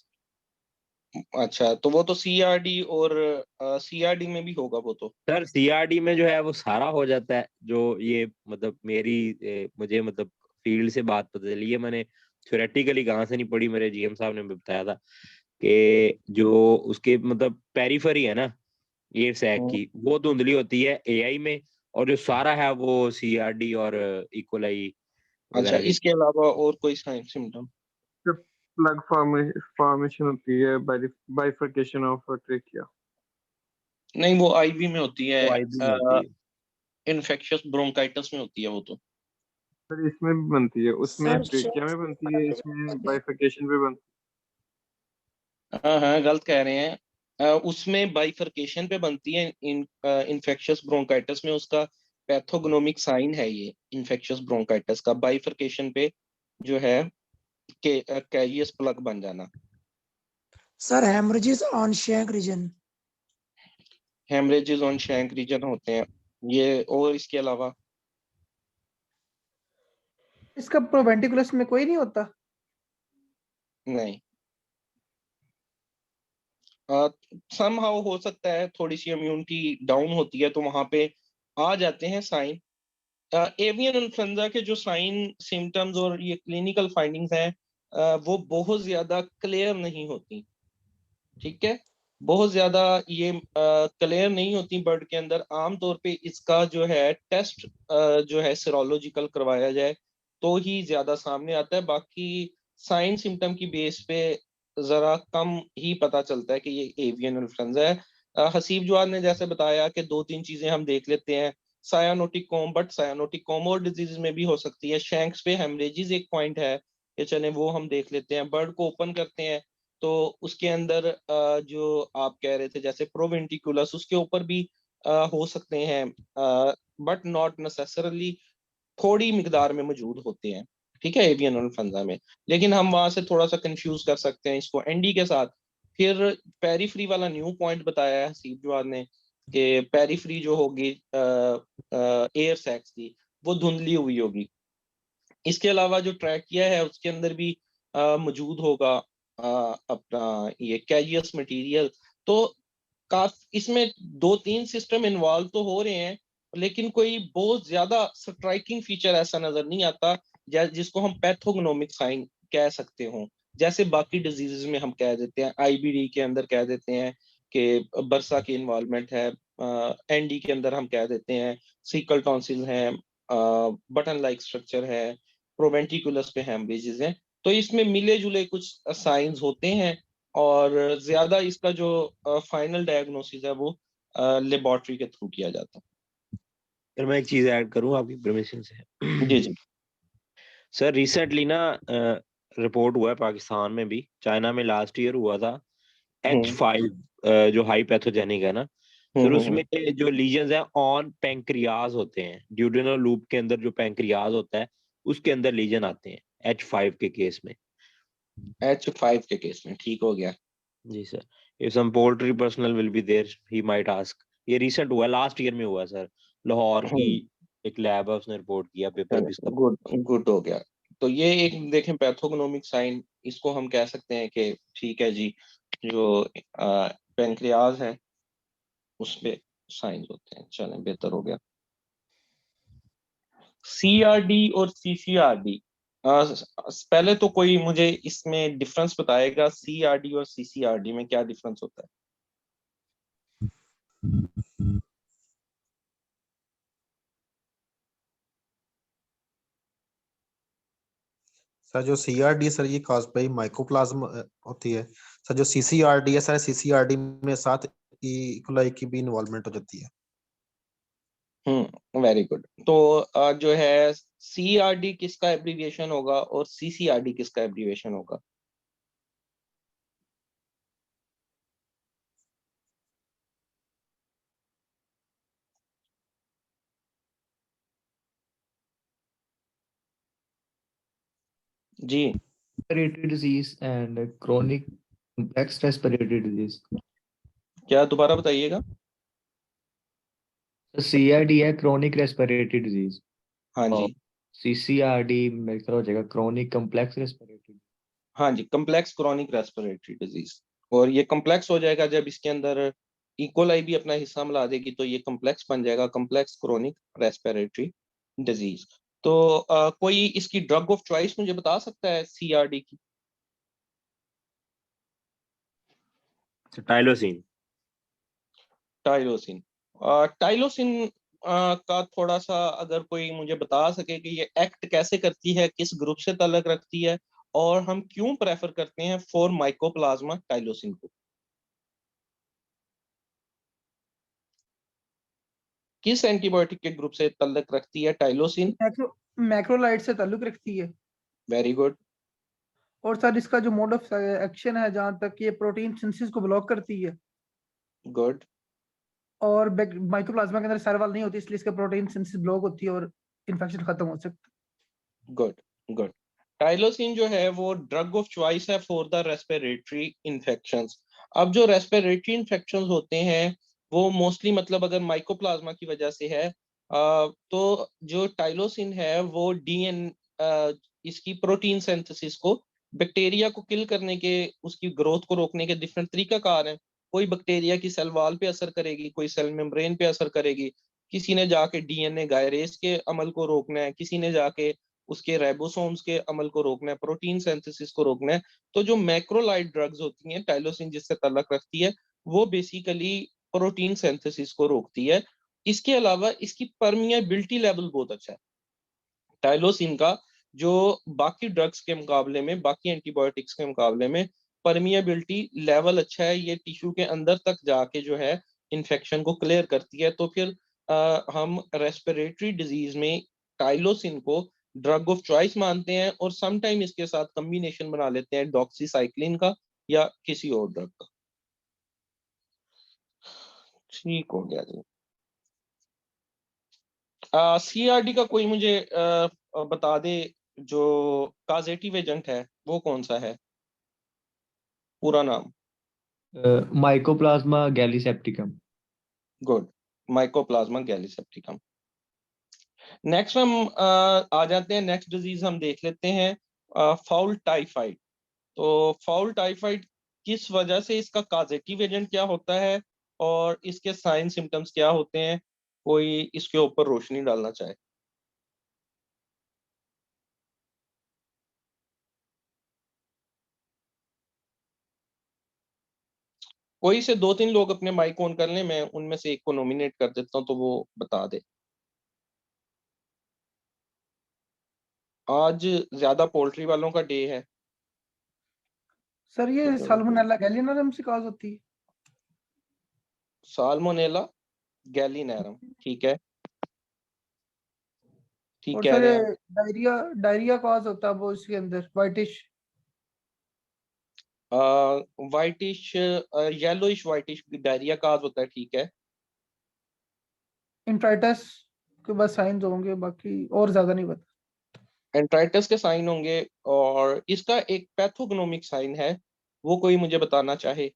अच्छा, तो वो तो सीआरडी और सीआरडी में भी होगा वो तो। सर सीआरडी में जो है वो सारा हो जाता है, जो ये मतलब मुझे मतलब फील्ड से बात पता चली है, मैंने थ्योरेटिकली कहाँ से नहीं पढ़ी, मेरे जीएम साहब ने बताया था कि जो उसके मतलब पेरिफेरी है ना एयर सैक हम्म। की, वो धुंधली होती है एआई में, और जो सारा है वो सीआरडी और इकोलाई अच्छा, वगैरह के। इसके अलावा और कोई साइन सिम्टम? जब प्लग फॉर्मेशन होती है, बाइफर्केशन ऑफ ट्रेकिया। नहीं, वो आईवी में होती है, वो आईबी में होती है। इन्फेक्शियस ब्रोंकाइटिस में होती है वो तो। सर इसमें भी बनती है, उसमें सर ट्रेकिया में बनती है, इसमें बाइफर्केशन पे बनती हाँ हाँ, गलत कह रहे हैं। उसमें बाइफरकेशन पे बनती है, इन्फेक्शियस ब्रोंकाइटिस में उसका पैथोग्नोमिक साइन है ये इन्फेक्शियस ब्रोंकाइटिस का, बाइफरकेशन पे जो है के कैरियस प्लग बन जाना। Sir haemorrhages on shank region. Haemorrhages on shank region होते हैं ये। और इसके अलावा इसका प्रोवेंटिकुलस में कोई नहीं होता? नहीं। समहाउ हो सकता है, थोड़ी सी इम्यूनिटी डाउन होती है तो वहां पे आ जाते हैं साइन। एवियन इन्फ्लुएंजा के जो साइन सिम्टम्स और ये क्लिनिकल फाइंडिंग्स हैं, वो बहुत ज्यादा क्लियर नहीं होती। ठीक है, बहुत ज्यादा ये क्लियर नहीं होती बर्ड के अंदर। आमतौर पे इसका जो है टेस्ट जो है सीरोलॉजिकल करवाया जाए, तो ही ज्यादा सामने आता है, बाकी साइन सिम्टम की बेस पे जरा कम ही पता चलता है कि ये एवियन इन्फ्लुएंजा है। हसीब जवाद ने जैसे बताया कि 2-3 चीजें हम देख लेते हैं, सायानोटिक कोम, बट सायानोटिक कोम और डिजीज में भी हो सकती है। शैंक्स पे हेमरेजेस एक पॉइंट है कि चले वो हम देख लेते हैं। बर्ड को ओपन करते हैं तो उसके अंदर जो आप कह रहे थे जैसे प्रोवेंटिकुलस, उसके ऊपर भी हो सकते हैं, बट नॉट नेसेसरली, थोड़ी मिकदार में मौजूद होते हैं, ठीक है, एवियन इन्फ्लुएंजा में। लेकिन हम वहां से थोड़ा सा कंफ्यूज कर सकते हैं इसको एनडी के साथ। फिर पेरीफ्री वाला न्यू पॉइंट बताया है हसीब जवाद ने कि पेरीफ्री जो होगी एयर सैक्स की, वो धुंधली हुई होगी। इसके अलावा जो ट्रैकिया है उसके अंदर भी मौजूद होगा अपना ये कैजियस मटेरियल। तो काफी इसमें 2-3 सिस्टम इन्वॉल्व तो हो रहे हैं, लेकिन कोई बहुत ज्यादा स्ट्राइकिंग फीचर ऐसा नजर नहीं आता जिसको हम पैथोग्नोमिक साइन कह सकते हो, जैसे बाकी डिजीजेस में हम कह देते हैं। आईबीडी के अंदर कह देते हैं कि बरसा की इन्वॉल्वमेंट है, एनडी के अंदर हम कह देते हैं सीकल टॉन्सिल है, बटन लाइक स्ट्रक्चर है, प्रोवेंटिकुलस पे हेमरेजेस हैं। तो इसमें मिले जुले कुछ साइंस होते हैं, और ज्यादा इसका जो फाइनल डायग्नोसिस है वो लेबोरेटरी के थ्रू किया जाता सर मैं एक चीज ऐड करूं आपकी परमिशन से। है। जी जी। सर रिसेंटली ना रिपोर्ट हुआ है पाकिस्तान में भी, चाइना में लास्ट ईयर हुआ था, H5 जो हाई पैथोजेनिक है ना सर, उसमें जो लीजन्स हैं ऑन पैंक्रियाज होते हैं, ड्यूडेनल लूप के अंदर जो पैंक्रियाज होता है उसके अंदर लीजन आते हैं H5 के केस में। H5 के केस में ठीक हो गया। जी sir, if some poultry personal will be there he might ask. ये रिसेंट हुआ, लास्ट ईयर में हुआ सर, लाहौर की एक लैब है उसने रिपोर्ट किया, पेपर भी इसका। गुड गुड हो गया। तो ये एक देखें पैथोग्नोमिक साइन, इसको हम कह सकते हैं कि ठीक है जी, जो पैंक्रियाज है उस पे साइंस होते हैं। चलें, बेहतर हो गया। सीआरडी और सीसीआरडी, पहले तो कोई मुझे इसमें डिफरेंस बताएगा, सीआरडी और सीसीआरडी में क्या डिफरेंस होता है? सर जो सीआरडी सर ये कॉज बाई माइकोप्लाज्म होती है। सर जो सीसीआरडी है सर, सीसीआरडी में साथ इकोलाई की भी इन्वॉल्वमेंट हो जाती है। Very good. तो जो है सीआरडी किसका एब्रीविएशन होगा और सीसीआरडी किसका एब्रीविएशन होगा? जी Respiratory disease and chronic complex respiratory disease. क्या, दोबारा बताइएगा। CRD है chronic respiratory disease हाँ और जी, CCRD मेरे ख्याल हो जाएगा chronic complex respiratory। हाँ जी, कम्प्लेक्स क्रॉनिक रेस्पिरेटरी डिजीज। और ये कम्प्लेक्स हो जाएगा जब इसके अंदर इकोलाई भी अपना हिस्सा मिला देगी, तो ये कम्प्लेक्स बन जाएगा, कम्प्लेक्स क्रॉनिक रेस्पिरेटरी डिजीज। तो कोई इसकी ड्रग ऑफ चॉइस मुझे बता सकता है सीआरडी की? टाइलोसिन। टाइलोसिन। टाइलोसिन का थोड़ा सा अगर कोई मुझे बता सके कि ये एक्ट कैसे करती है, किस ग्रुप से ताल्लुक रखती है, और हम क्यों प्रेफर करते हैं फॉर माइकोप्लाज्मा टाइलोसिन को? किस एंटीबायोटिक के ग्रुप से ताल्लुक रखती है टाइलोसिन? मैक्रोलाइड से ताल्लुक रखती है। Very good. और सर इसका जो मोड ऑफ एक्शन है, जहां तक ये प्रोटीन सिंथेसिस को ब्लॉक करती है, गुड और माइकोप्लाज्मा के अंदर सर्वाल नहीं होती, इसलिए इसका प्रोटीन सिंथेसिस ब्लॉक होती है और इन्फेक्शन खत्म हो सकता है। Good good. टाइलोसिन जो है वो ड्रग ऑफ चॉइस है फॉर द रेस्पिरेटरी इन्फेक्शंस। अब जो रेस्पिरेटरी इन्फेक्शंस होते हैं वो मोस्टली, मतलब अगर माइकोप्लाज्मा की वजह से है, तो जो टाइलोसिन है वो इसकी प्रोटीन सिंथेसिस को, बैक्टीरिया को किल करने के, उसकी ग्रोथ को रोकने के डिफरेंट तरीकाकार हैं। कोई बैक्टीरिया की सेल वॉल पे असर करेगी, कोई सेल मेम्ब्रेन पे असर करेगी, किसी ने जाके डीएनए गायरेज के अमल को रोकना है, किसी ने जाके उसके राइबोसोम्स के अमल को रोकना है, प्रोटीन सिंथेसिस को रोकना है। तो जो मैक्रोलाइड ड्रग्स होती हैं, टाइलोसिन जिससे ताल्लुक रखती है, वो बेसिकली प्रोटीन सिंथेसिस को रोकती है। इसके अलावा इसकी परमिएबिलिटी लेवल बहुत अच्छा है टाइलोसिन का। जो बाकी ड्रग्स के मुकाबले में, बाकी एंटीबायोटिक्स के मुकाबले में परमिएबिलिटी लेवल अच्छा है, ये टिश्यू के अंदर तक जाके जो है इन्फेक्शन को क्लियर करती है। तो फिर हम रेस्पिरेटरी डिजीज में टाइलोसिन को ड्रग ऑफ चॉइस मानते हैं और समटाइम इसके साथ कॉम्बिनेशन बना लेते हैं डॉक्सीसाइक्लिन का या किसी और ड्रग का। ठीक हो गया जी। सीआरडी का कोई मुझे बता दे, जो काजेटिव एजेंट है वो कौन सा है, पूरा नाम? Mycoplasma gallisepticum. Good, mycoplasma gallisepticum. Next हम आ जाते हैं, नेक्स्ट डिजीज हम देख लेते हैं फाउल टाइफाइड। तो फाउल टाइफाइड किस वजह से, इसका काजेटिव एजेंट क्या होता है और इसके साइन सिम्टम्स क्या होते हैं, कोई इसके ऊपर रोशनी डालना चाहे? कोई से 2-3 लोग अपने माइक ऑन कर लें, मैं उनमें से एक को नॉमिनेट कर देता हूँ तो वो बता दे। आज ज्यादा पोल्ट्री वालों का डे है। सर ये साल्मोनेला गैलिनरम से कॉज होती है। साल्मोनेला गैलिनरम, ठीक है, ठीक और कह सर रहे ये हैं। डायरिया डायरिया कॉज होता है वो इसके अंदर whitish whitish, yellowish whitish diarrhoea cause होता है, ठीक है। इंट्राइटस के बस साइंस होंगे, बाकी और ज्यादा नहीं पता। एंट्राइटिस के साइन होंगे और इसका एक पैथोग्नोमिक साइन है, वो कोई मुझे बताना चाहे,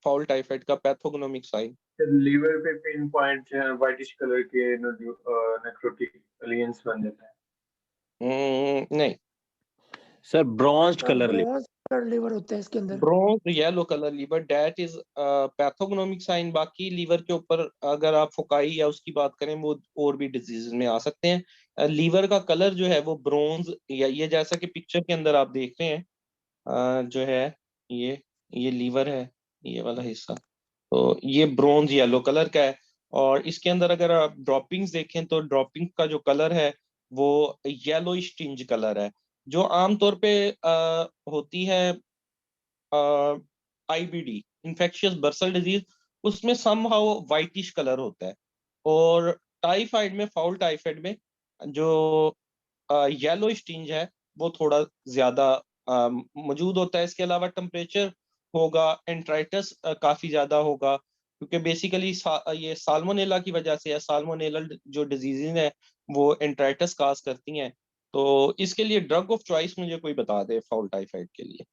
फाउल टाइफाइड का पैथोग्नोमिक साइन? लीवर पे पिन पॉइंट व्हाइटिश कलर के नेक्रोटिक एलियंस बन जाते हैं। नहीं sir bronze colour bronze colour liver होता है इसके अंदर। Bronze yellow colour liver, that is pathognomonic sign. बाकी लीवर के ऊपर अगर आप फुकाई या उसकी बात करें, वो और भी डिजीज में आ सकते हैं। लीवर का कलर जो है वो ब्रोंज, या ये जैसा कि पिक्चर के अंदर आप देख रहे हैं, जो है ये लीवर है, ये वाला हिस्सा, तो ये ब्रोंज येलो कलर का है। और इसके अंदर अगर आप ड्रॉपिंग्स देखें तो ड्रॉपिंग का जो कलर है वो येलोइश टिंज कलर है, जो आमतौर पे होती है आईबीडी, इन्फेक्शियस बर्सल डिजीज, उसमें समहाउ वाइटिश कलर होता है। और टाइफाइड में, फाउल टाइफाइड में जो येलो स्टिंज है वो थोड़ा ज्यादा मौजूद होता है। इसके अलावा टेम्परेचर होगा, एंट्राइटिस काफी ज्यादा होगा, क्योंकि बेसिकली ये साल्मोनेला की वजह से, या साल्मोनेलल जो डिजीजेज है वो एंट्राइटिस काज करती हैं। तो इसके लिए ड्रग ऑफ चॉइस मुझे कोई बता दे फाउल टाइफाइड के लिए।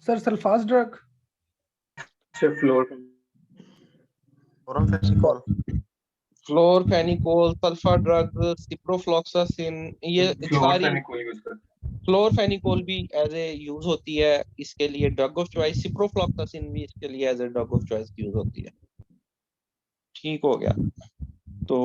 Sir sulphas drug. Sir chloramphenicol. Florfenicol, sulpha drug, ciprofloxacin, ये सारी। फ्लोरफेनिकोल भी एज ए यूज होती है इसके लिए ड्रग ऑफ चॉइस, सिप्रोफ्लॉक्सासिन भी इसके लिए as a drug of choice use होती है। ठीक हो गया। तो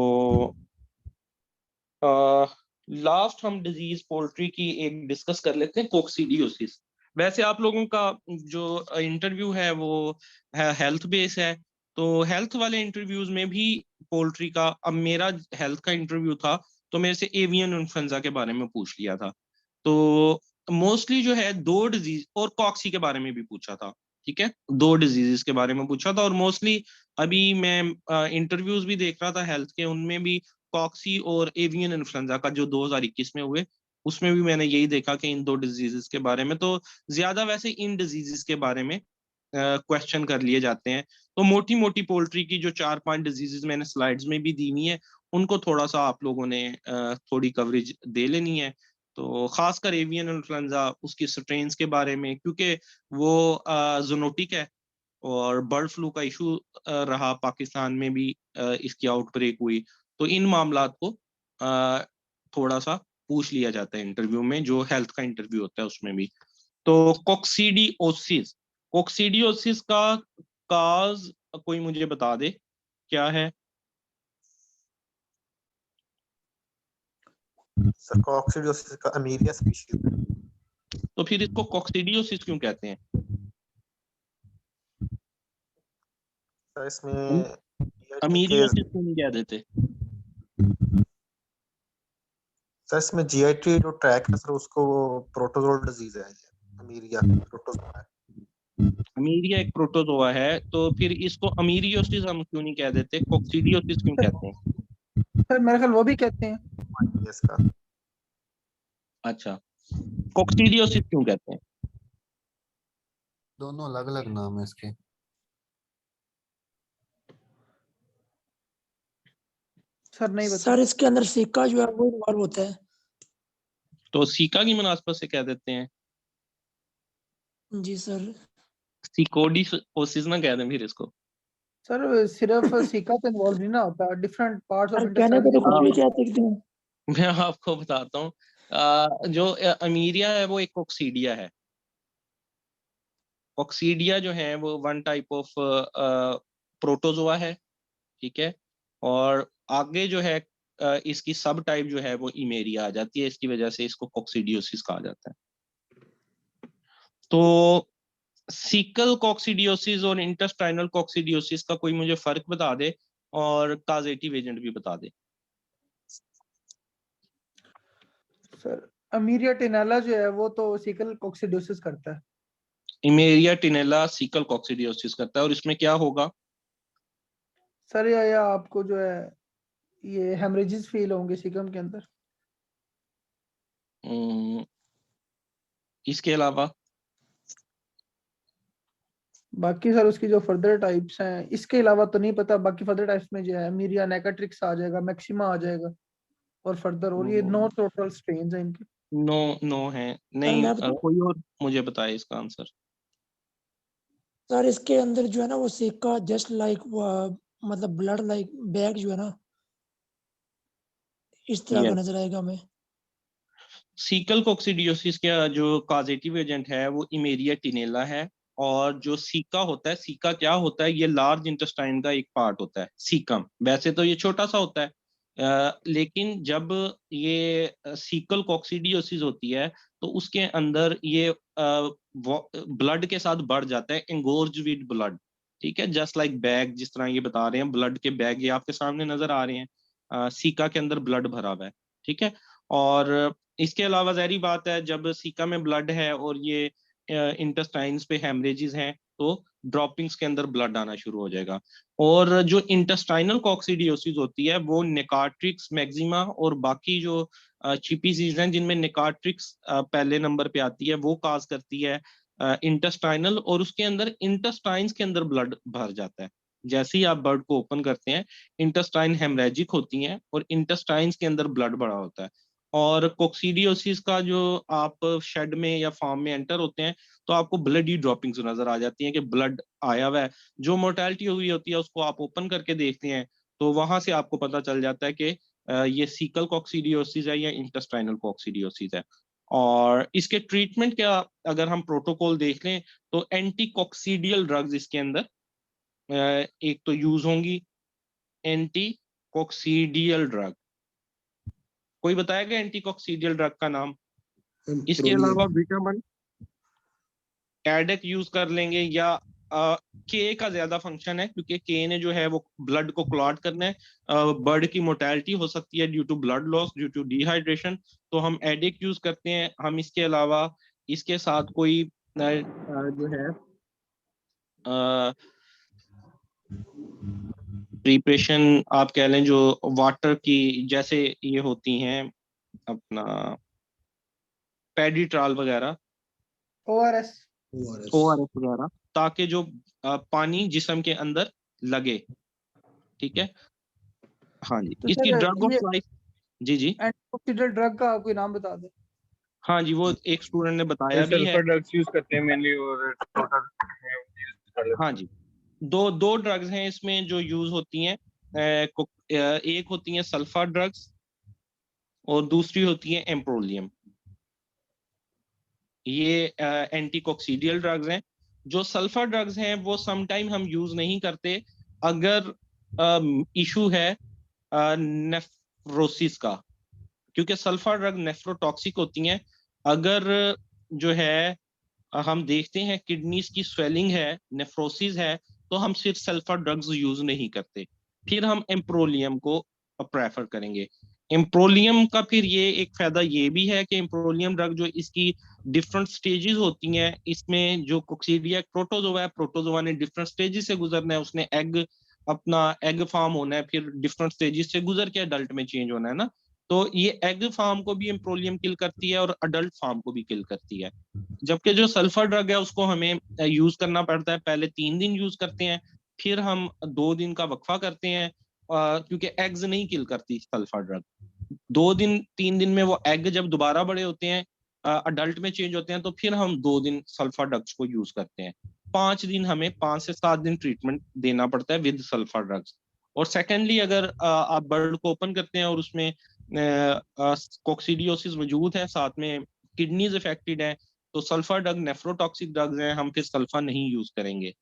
लास्ट हम डिजीज पोल्ट्री की एक डिस्कस कर लेते हैं, कोक्सीडियोसिस। वैसे आप लोगों का जो इंटरव्यू है वो हेल्थ बेस है, तो हेल्थ वाले इंटरव्यूज में भी पोल्ट्री का, अब मेरा हेल्थ का इंटरव्यू था तो मेरे से एवियन इन्फ्लुएंजा के बारे में पूछ लिया था। तो मोस्टली जो है 2 डिजीज और कॉक्सी के बारे में भी पूछा था, ठीक है, 2 डिजीजेस के बारे में पूछा था। और मोस्टली अभी मैं इंटरव्यूज भी देख रहा था हेल्थ के, उनमें भी कॉक्सी और एवियन इन्फ्लुएंजा का जो 2021 में हुए, उसमें भी मैंने यही देखा कि इन 2 डिजीजेस के बारे में, तो ज्यादा वैसे इन डिजीजेस के बारे में क्वेश्चन कर लिए जाते हैं। तो मोटी मोटी पोल्ट्री की जो 4-5 डिजीजेस मैंने स्लाइड्स में भी दी हुई है, उनको थोड़ा सा आप लोगों ने थोड़ी कवरेज दे लेनी है। तो खासकर एवियन इन्फ्लुएंजा, उसकी स्ट्रेन्स के बारे में, क्योंकि वो जूनोटिक है और बर्ड फ्लू का इशू रहा, पाकिस्तान में भी इसकी आउटब्रेक हुई, तो इन मामलात को थोड़ा सा पूछ लिया जाता है इंटरव्यू में, जो हेल्थ का इंटरव्यू होता है उसमें भी। तो कोक्सीडियोसिस, कोक्सीडियोसिस का काज कोई मुझे बता दे क्या है? सर कोक्सीडियोसिस का अमीरिया स्पीशीज है। तो फिर इसको कोक्सीडियोसिस क्यों कहते हैं? सर इसमें अमीरियोसिस क्यों नहीं कह देते? सर इसमें जीआईटी जो ट्रैक है सर उसको प्रोटोजोल डिजीज है ये अमीरिया प्रोटोजोआ है। अमीरिया एक प्रोटोजोआ है, तो फिर इसको अमीरियोसिस हम क्यों नहीं कह देते, कोक्सीडियोसिस क्यों कहते हैं? सर मेरे ख्याल वो भी कहते हैं। इसका अच्छा, कोक्सीडियोसिस क्यों कहते हैं? दोनों अलग अलग नाम है इसके। सर नहीं बता। सर इसके अंदर सिक्का जो है वो इन्वॉल्व होता है। तो सीका की मुनासबत से कह देते हैं, जी सर। सिकोडियोसिस ना कह दें फिर इसको। सर सिर्फ सिक्का तो इन्वॉल्व नहीं ना होता, डिफरेंट पार्ट्स ऑफ सर कहने इंटेस्टाइन को के तो कुछ भी involved कह सकते हैं। मैं आपको बताता हूँ, जो अमीरिया है वो एक कोक्सीडिया है। कोक्सीडिया जो है वो वन टाइप ऑफ प्रोटोजोआ है, ठीक है। और आगे जो है इसकी सब टाइप जो है वो इमेरिया आ जाती है, इसकी वजह से इसको कोक्सीडियोसिस कहा जाता है। तो सीकल कोक्सीडियोसिस और इंटेस्टाइनल कोक्सीडियोसिस का कोई मुझे फर्क बता दे और काजेटिव एजेंट भी बता दे। सर अमीरिया टिनेला जो है वो तो सिकल कोक्सीडियोसिस करता है। इमेरिया टिनेला सीकल कोक्सीडियोसिस करता है, और इसमें क्या होगा? सर या आपको जो है ये हेमरेजेस फील होंगे सिकम के अंदर। इसके अलावा बाकी सर उसकी जो फर्दर टाइप्स हैं इसके अलावा तो नहीं पता। बाकी फर्दर टाइप्स में जो है अमीरिया नेकाट्रिक्स आ जाएगा, मैक्सिमा आ जाएगा और फर्दर, और ये 9 टोटल स्ट्रेन्स हैं इनके। नो है सर नहीं। मैं बता कोई और मुझे बताए इसका आंसर। सर इसके अंदर जो है ना वो सिक्का जस्ट लाइक मतलब ब्लड लाइक बैग जो है ना इस तरह का यस, नजर आएगा हमें। सीकल कोक्सीडियोसिस का जो काजेटिव एजेंट है वो इमेरिया टिनेला है। और जो सीका होता है, सीका क्या होता है, ये लार्ज इंटेस्टाइन का एक पार्ट होता है सीकम। वैसे तो ये छोटा सा होता है, लेकिन जब ये सीकल कोक्सीडियोसिस होती है तो उसके अंदर ये ब्लड के साथ बढ़ जाता है, एंगोर्ज विद ब्लड, ठीक है। जस्ट लाइक बैग, जिस तरह ये बता रहे हैं ब्लड के बैग, ये आपके सामने नजर आ रहे हैं, सीका के अंदर ब्लड भरा हुआ है, ठीक है। और इसके अलावा ज़ाहिरी बात है, जब सीका में ब्लड है और ये इंटेस्टाइन्स पे हेमरेजेस हैं तो ड्रॉपिंग्स के अंदर ब्लड आना शुरू हो जाएगा। और जो इंटेस्टाइनल कोक्सीडियोसिस होती है वो निकाट्रिक्स, मैक्सिमा और बाकी जो चिपीसीज हैं जिनमें निकाट्रिक्स पहले नंबर पे आती है वो काज करती है इंटेस्टाइनल, और उसके अंदर इंटेस्टाइन्स के अंदर ब्लड भर जाता है। जैसे ही आप ब्लड को ओपन करते हैं, इंटेस्टाइन हेमरेजिक होती हैं और इंटेस्टाइन्स के अंदर ब्लड भरा होता है। और कोक्सीडियोसिस का जो आप शेड में या फार्म में एंटर होते हैं तो आपको ब्लडी ड्रॉपिंग्स नजर आ जाती हैं कि ब्लड आया हुआ है। जो मोर्टेलिटी हुई होती है उसको आप ओपन करके देखते हैं तो वहां से आपको पता चल जाता है कि ये सीकल कोक्सीडियोसिस है या इंटेस्टाइनल कोक्सीडियोसिस है। और इसके ट्रीटमेंट क्या, अगर हम प्रोटोकॉल देख लें तो एंटी कोक्सीडियल ड्रग्स इसके अंदर एक तो यूज होंगी, एंटी कोक्सीडियल ड्रग। कोई बताएगा एंटी कोक्सीडियल ड्रग का नाम? इसके अलावा विटामिन एडेक यूज कर लेंगे, या के का ज्यादा फंक्शन है क्योंकि के ने जो है वो ब्लड को क्लॉट करना है। बर्ड की मोर्टेलिटी हो सकती है due to blood loss, due to dehydration, तो हम एडेक यूज करते हैं। हम इसके अलावा इसके साथ कोई जो है प्रिपरेशन आप कह लें जो वाटर की जैसे ये होती हैं अपना पेडिट्राल वगैरह, ओआरएस ओआरएस वगैरह, ताकि जो पानी जिस्म के अंदर लगे, ठीक है। हाँ जी, तो इसकी सर ड्रग ऑफ ये चॉइस। जी जी, एंटीऑक्सीडेंट ड्रग का कोई नाम बता दे। हाँ जी, वो एक स्टूडेंट ने बताया भी है। सल्फर ड्रग्स यूज करते हैं मेनली, और टोटल हाँ जी, दो ड्रग्स हैं इसमें जो यूज होती हैं। एक होती हैं सल्फा ड्रग्स और दूसरी होती है एम्प्रोलियम। ये एंटी कोक्सीडियल ड्रग्स हैं। जो सल्फर ड्रग्स हैं वो समटाइम हम यूज नहीं करते अगर इशू है नेफ्रोसिस का, क्योंकि सल्फर ड्रग नेफ्रोटॉक्सिक होती हैं। अगर जो है हम देखते हैं किडनीज की स्वेलिंग है, नेफ्रोसिस है, तो हम सिर्फ सल्फर ड्रग्स यूज नहीं करते। फिर हम एम्प्रोलियम को प्रेफर करेंगे। एम्प्रोलियम का फिर ये एक फायदा ये भी है कि एम्प्रोलियम ड्रग जो इसकी डिफरेंट स्टेजेस होती हैं, इसमें जो कोक्सीडिया प्रोटोजोआ है, प्रोटोजोआ ने डिफरेंट स्टेजेस से गुजरना है, उसने अपना एग फार्म होना है, फिर डिफरेंट स्टेजेस से गुजर के अडल्ट में चेंज होना है ना। तो ये एग फार्म को भी एम्प्रोलियम किल करती है और अडल्ट फार्म को भी किल करती है। जबकि जो सल्फर ड्रग है उसको हमें यूज करना पड़ता है, पहले 3 दिन यूज करते हैं, फिर हम 2 दिन का वक्फा करते हैं, क्योंकि एग्स नहीं किल करती सल्फर ड्रग। 2 दिन 3 दिन में वो एग जब दोबारा बड़े होते हैं, अडल्ट में चेंज होते हैं, तो फिर हम 2 दिन सल्फर ड्रग्स को यूज करते हैं। 5 दिन हमें 5 से 7 दिन ट्रीटमेंट देना पड़ता है विद सल्फर ड्रग्स। और सेकेंडली अगर आप बर्ड को ओपन करते हैं और उसमें कोक्सीडियोसिस मौजूद है, साथ में किडनीज इफेक्टेड है, तो सल्फर ड्रग नेफ्रोटॉक्सिक ड्रग्स हैं, हम फिर सल्फर नहीं यूज करेंगे।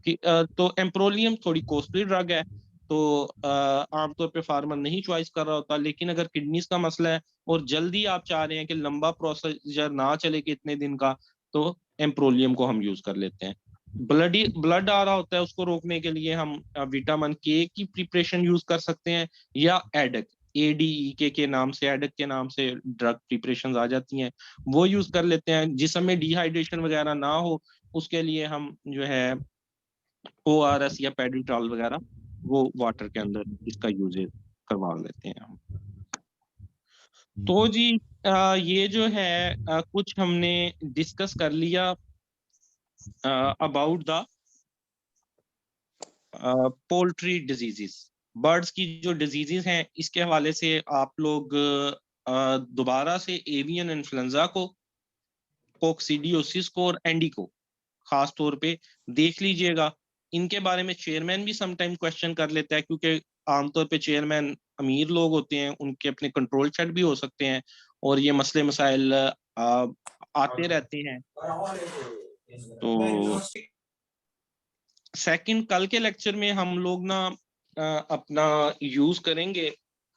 तो एम्प्रोलियम थोड़ी कॉस्टली ड्रग है, तो आमतौर पे फार्मर नहीं चॉइस कर रहा होता। लेकिन अगर किडनीज का मसला है और जल्दी आप चाह रहे हैं कि लंबा प्रोसीजर ना चले कि इतने दिन का, तो एम्प्रोलियम को हम यूज कर लेते हैं। ब्लड आ रहा होता है, उसको रोकने के लिए हम विटामिन के की प्रिपरेशन यूज कर सकते हैं, या एडक ADEK के नाम से, एडक के नाम से ड्रग प्रिपरेशन आ जाती हैं, वो यूज कर लेते हैं। जिस समय डिहाइड्रेशन वगैरह ना हो उसके लिए हम जो है ORS या पेडिट्रॉल वगैरह वो वाटर के अंदर इसका यूज करवा लेते हैं हम। तो जी ये जो है कुछ हमने डिस्कस कर लिया about the poultry diseases, birds की जो डिजीजेस हैं, इसके हवाले से आप लोग दोबारा से एवियन इन्फ्लुएंजा को, कोक्सीडियोसिस को और एंडी को खास तौर पे देख लीजिएगा। इनके बारे में चेयरमैन भी समटाइम क्वेश्चन कर लेता है, क्योंकि आमतौर पे चेयरमैन अमीर लोग होते हैं, उनके अपने कंट्रोल सेट भी हो सकते हैं और ये मसले मसाइल आते रहते हैं। तो सेकंड कल के लेक्चर में हम लोग ना अपना यूज करेंगे,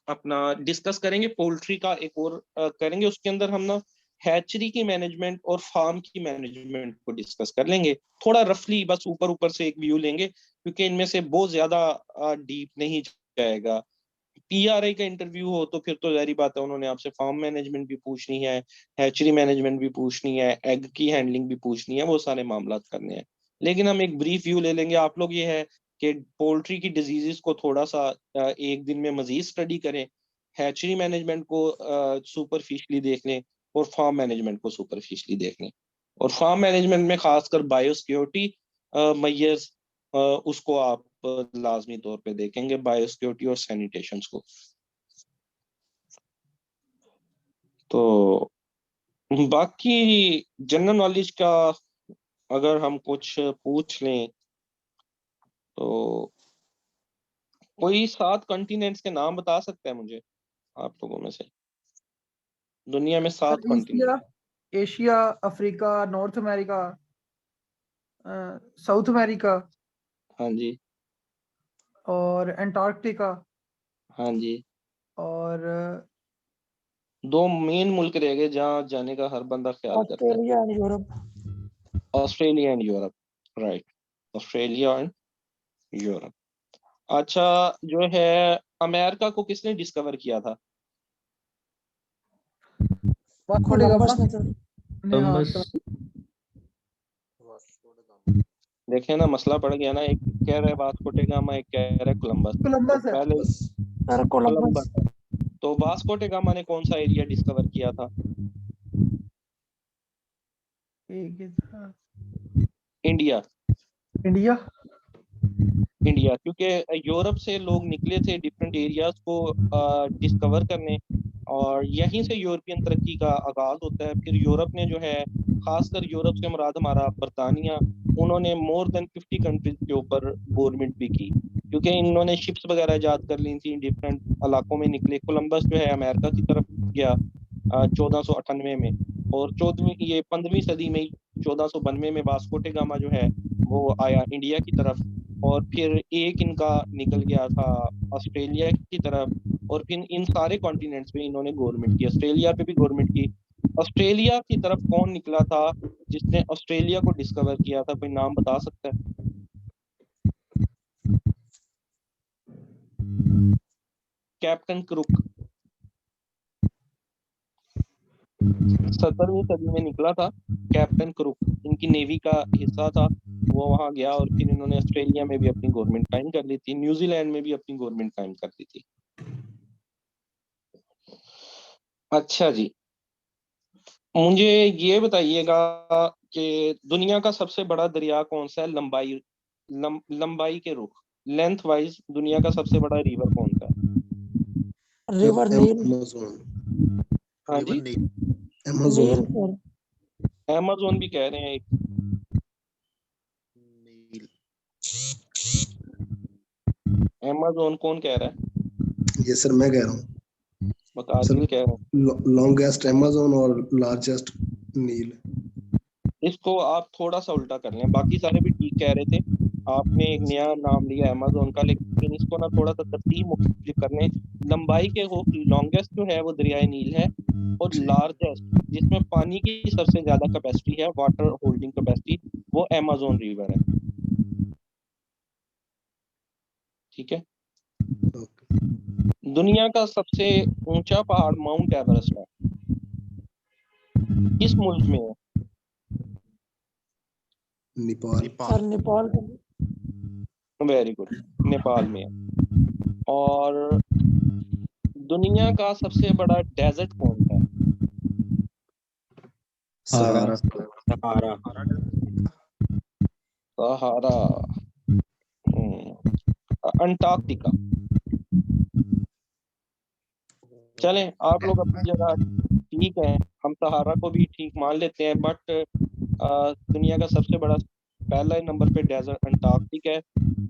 अपना डिस्कस करेंगे पोल्ट्री का एक और करेंगे। उसके अंदर हम ना हैचरी की मैनेजमेंट और फार्म की मैनेजमेंट को डिस्कस कर लेंगे, थोड़ा रफली, बस ऊपर ऊपर से एक व्यू लेंगे, क्योंकि इनमें से बहुत ज्यादा डीप नहीं जाएगा। PRA का इंटरव्यू हो तो फिर तो जारी बात है, उन्होंने आपसे फार्म मैनेजमेंट भी पूछनी है, हैचरी मैनेजमेंट भी पूछनी है, एग की हैंडलिंग भी पूछनी है, वो सारे मामला करने हैं। लेकिन हम एक ब्रीफ व्यू ले लेंगे। आप लोग ये है कि पोल्ट्री की डिजीजेस को थोड़ा सा एक दिन में मजीद स्टडी करें, हैचरी मैनेजमेंट को सुपरफिशली देख लें और फार्म मैनेजमेंट को सुपरफिशली देख लें। और फार्म मैनेजमेंट में खासकर बायोसिक्योरिटी मेजर्स, उसको आप लाजमी तौर पे देखेंगे, बायोसिक्योरिटी और सैनिटेशंस को। तो बाकी जनरल नॉलेज का अगर हम कुछ पूछ लें तो कोई 7 कॉन्टिनेंट्स के नाम बता सकता है मुझे आप लोगों में से? दुनिया में 7 Asia, continent. Asia, Africa, north America, south America हाँ जी, और अंटार्कटिका, हाँ जी। और 2 मेन मुल्क रह गए जहाँ जाने का हर बंदा ख्याल करता है, Australia and Europe. Australia and Europe, right, Australia and Europe. अच्छा, जो है अमेरिका को किसने डिस्कवर किया था? वास्को डी कोलंबस गामा ने तो ने, हाँ, कॉलम्बस। देखे ना, मसला पड़ गया ना, एक कह रहा है वास्को डी गामा, एक कह रहा है कोलंबस। तो कोलंबस है। पहले सर कोलंबस। कोलंबस। तो वास्को डी गामा ने कौन सा एरिया डिस्कवर किया था? एक ही था। इंडिया। इंडिया। इंडिया, क्योंकि यूरोप से लोग निकले थे डिफरेंट एरियाज को डिस्कवर करने, और यहीं से यूरोपियन तरक्की का आगाज होता है। फिर यूरोप ने जो है, खासकर यूरोप से मुराद हमारा बरतानिया, उन्होंने मोर देन 50 कंट्रीज के ऊपर गवर्नमेंट भी की, क्योंकि इन्होंने शिप्स वगैरह ईजाद कर ली थी, डिफरेंट इलाकों में निकले। कोलंबस जो है अमेरिका की तरफ गया 1498 में, और 15वीं सदी में 1492 में वास्को डी गामा जो है वो आया इंडिया की तरफ, और फिर एक इनका निकल गया था ऑस्ट्रेलिया की तरफ, और फिर इन सारे कॉन्टिनेंट्स पे इन्होंने गवर्नमेंट की, ऑस्ट्रेलिया पे भी गवर्नमेंट की। ऑस्ट्रेलिया की तरफ कौन निकला था जिसने ऑस्ट्रेलिया को डिस्कवर किया था? कोई नाम बता सकता है? कैप्टन क्रुक 17वीं सदी में निकला था। कैप्टन क्रुक इनकी नेवी का हिस्सा था, वो वहां गया और फिर इन्होंने ऑस्ट्रेलिया में भी अपनी गवर्नमेंट कायम कर ली थी, न्यूजीलैंड में भी अपनी गवर्नमेंट कायम कर ली थी। अच्छा जी, मुझे ये बताइएगा कि दुनिया का सबसे बड़ा दरिया कौन सा है लंबाई के रुख, लेंथ वाइज दुनिया का सबसे बड़ा रिवर कौन सा है? रिवर नील। अमेज़न। हाँ रिवर जी, नील। नील अमेज़न। सर। अमेज़न भी कह रहे हैं एक। नील। अमेज़न कौन कह रहा है? ये सर मैं कह रहा हूँ सर, मुतादिल कह रहे हैं। लॉन्गेस्ट अमेज़न और लार्जेस्ट नील। इसको आप थोड़ा सा उल्टा कर लें, बाकी सारे भी ठीक कह रहे थे, आपने एक नया नाम लिया अमेज़न का, लेकिन इसको ना थोड़ा सा तरतीब मुख्तलिफ कर लें। लंबाई के वो लॉन्गेस्ट जो है वो दरियाए नील है, और लार्जेस्ट जिसमें पानी की सबसे ज्यादा कैपेसिटी है, वाटर होल्डिंग कैपेसिटी, वो अमेज़न रिवर है। ठीक है। दुनिया का सबसे ऊंचा पहाड़ माउंट एवरेस्ट है, किस मुल्क में है? Nepal. Sir Nepal. Very good, Nepal में है। और दुनिया का सबसे बड़ा डेजर्ट कौन सा है? सहारा। सहारा। सहारा। अंटार्कटिका। चलें, आप लोग अपनी जगह ठीक है, हम सहारा को भी ठीक मान लेते हैं, बट दुनिया का सबसे बड़ा पहला नंबर पे डेजर्ट अंटार्कटिक है,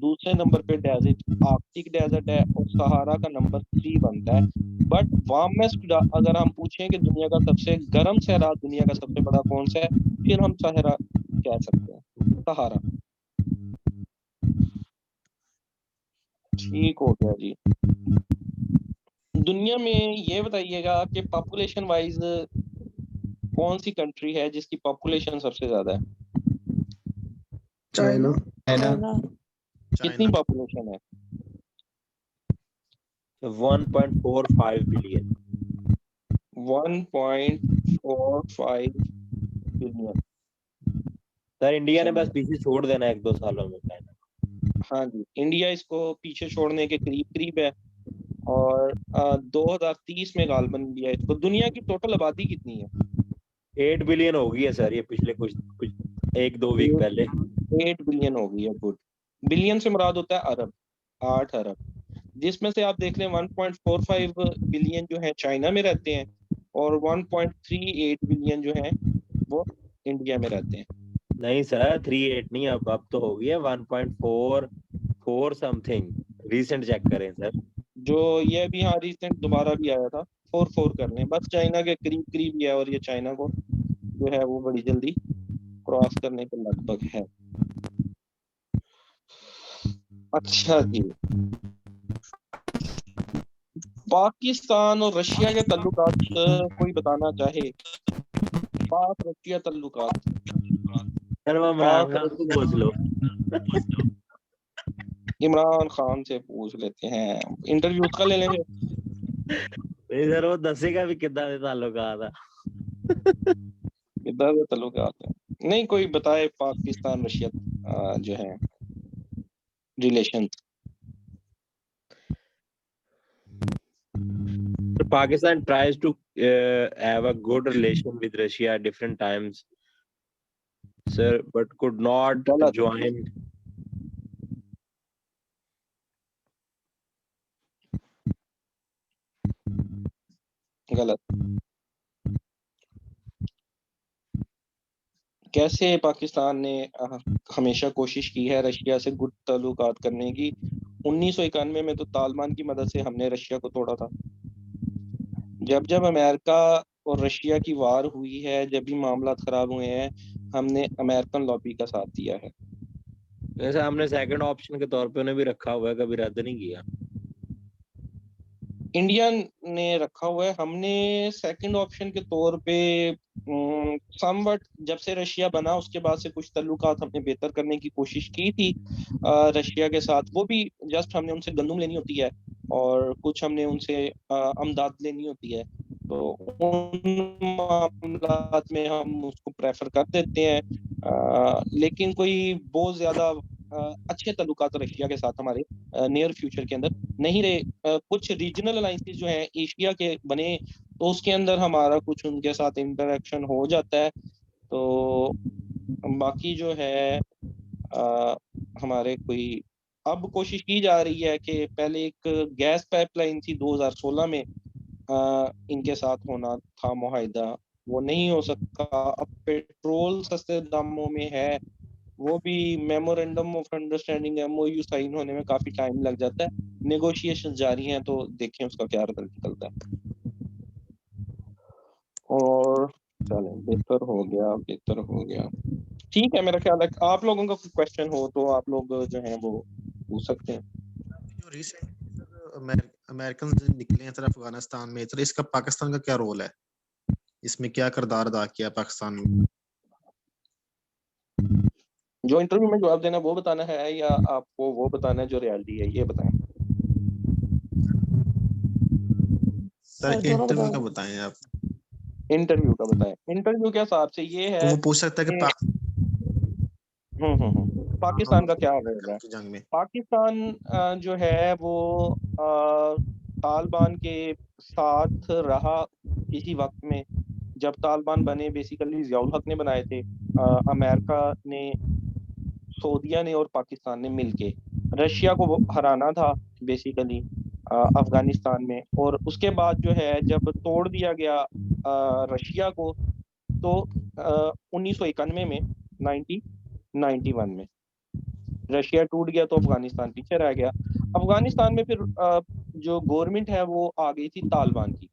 दूसरे नंबर पे डेजर्ट आर्कटिक डेजर्ट है, और सहारा का नंबर 3 बनता है। बट वार्मेस्ट अगर हम पूछें कि दुनिया का सबसे गर्म सहरा दुनिया का सबसे बड़ा कौन सा है, फिर हम सहारा कह सकते हैं, सहारा। ठीक हो गया जी। दुनिया में ये बताइएगा कि पॉपुलेशन वाइज कौन सी कंट्री है जिसकी पॉपुलेशन सबसे ज्यादा है? चाइना। चाइना। कितनी पॉपुलेशन है? 1.45 बिलियन। 1.45 बिलियन। सर इंडिया ने बस पीछे छोड़ देना 1-2 सालों में चाइना। हाँ जी, इंडिया इसको पीछे छोड़ने के करीब है, और 2030 में गालबन इंडिया इसको। दुनिया की टोटल आबादी कितनी है? 8 बिलियन हो गई है सर, ये पिछले कुछ 1-2 वीक पहले 8 बिलियन हो गई है। गुड। बिलियन से मुराद होता है अरब, 8 अरब, जिसमें से आप देख लें 1.45 बिलियन जो है चाइना में रहते हैं, और 1.38 बिलियन जो है वो इंडिया में रहते हैं। नहीं सर, 38 नहीं, अब तो हो गई है 1.44 समथिंग। रिसेंट चेक करें सर। जो ये भी हाँ रिसेंट दोबारा भी आया था, 4 कर लें, बस चाइना के करीब ही है, और ये चाइना को जो है वो बड़ी जल्दी क्रॉस करने के लगभग है। अच्छा जी, पाकिस्तान और रशिया के ताल्लुकात कोई बताना चाहे? पाक रशिया ताल्लुकात। सर वो इमरान खान को पूछ लो। इमरान खान से पूछ लेते हैं, इंटरव्यू उसका ले लेंगे। नहीं सर, वो दसेगा भी कितना दे ताल्लुकात था। किधर से ताल्लुकात है? नहीं, कोई बताए पाकिस्तान रशिया जो है relation. Pakistan tries to have a good relation with Russia at different times, sir, but could not गलत। join. गलत। कैसे पाकिस्तान ने हमेशा कोशिश की है रशिया से गुड ताल्लुकात करने की? 1991 में तो तालिबान की मदद से हमने रशिया को तोड़ा था। जब जब अमेरिका और रशिया की वार हुई है, जब भी मामला खराब हुए हैं, हमने अमेरिकन लॉबी का साथ दिया है। वैसे हमने सेकंड ऑप्शन के तौर पे उन्हें भी रखा हुआ है, कभी रद्द नहीं किया। इंडिया ने रखा हुआ है, हमने सेकंड ऑप्शन के तौर पे समवट जब से रशिया बना उसके बाद से कुछ तल्लुकात हमने बेहतर करने की कोशिश की थी रशिया के साथ। वो भी जस्ट हमने उनसे गंदम लेनी होती है और कुछ हमने उनसे अमदाद लेनी होती है, तो उन मामलात में हम उसको प्रेफर कर देते हैं। लेकिन कोई बहुत ज़्यादा अच्छे ताल्लुकात रशिया के साथ हमारे नियर फ्यूचर के अंदर नहीं रहे। कुछ रीजनल अलायंसेस जो हैं एशिया के बने, तो उसके अंदर हमारा कुछ उनके साथ इंटरेक्शन हो जाता है। तो बाकी जो है हमारे कोई अब कोशिश की जा रही है कि पहले एक गैस पाइपलाइन थी 2016 में इनके साथ होना था मुआहिदा, वो नहीं हो सका। अब पेट्रोल सस्ते दामों में है, वो भी memorandum of understanding MOU sign होने में काफी टाइम लग जाता है। नेगोशिएशन जारी हैं, तो देखें उसका क्या रिजल्ट निकलता है। और चलें, बेहतर हो गया। ठीक है, मेरा ख्याल है आप लोगों का कोई क्वेश्चन हो तो आप लोग जो है वो पूछ सकते हैं। जो रिसेंट अमेरिकन निकले हैं सर अफगानिस्तान में, सर इसका पाकिस्तान का क्या रोल है, इसमें क्या किरदार अदा किया पाकिस्तान में? जो इंटरव्यू में जवाब देना वो बताना है या आपको वो बताना है जो रियलिटी है, ये बताएं। सर दोनों इंटरव्यू बताओ। का बताएं आप। इंटरव्यू का बताएं। इंटरव्यू के हिसाब से ये तो है वो पूछ सकता है कि पाकिस्तान का क्या रोल है। की जंग में पाकिस्तान जो है वो तालिबान के साथ रहा इसी वक्त में जब तालिबान बने। बेसिकली ज़ियाउल हक ने बनाए थे, अमेरिका ने, सऊदीया ने और पाकिस्तान ने मिलके रशिया को हराना था बेसिकली अफगानिस्तान में। और उसके बाद जो है जब तोड़ दिया गया रशिया को, तो 1991 में 1991 में रशिया टूट गया, तो अफगानिस्तान पीछे रह गया। अफगानिस्तान में फिर जो गवर्नमेंट है वो आ गई थी तालिबान की।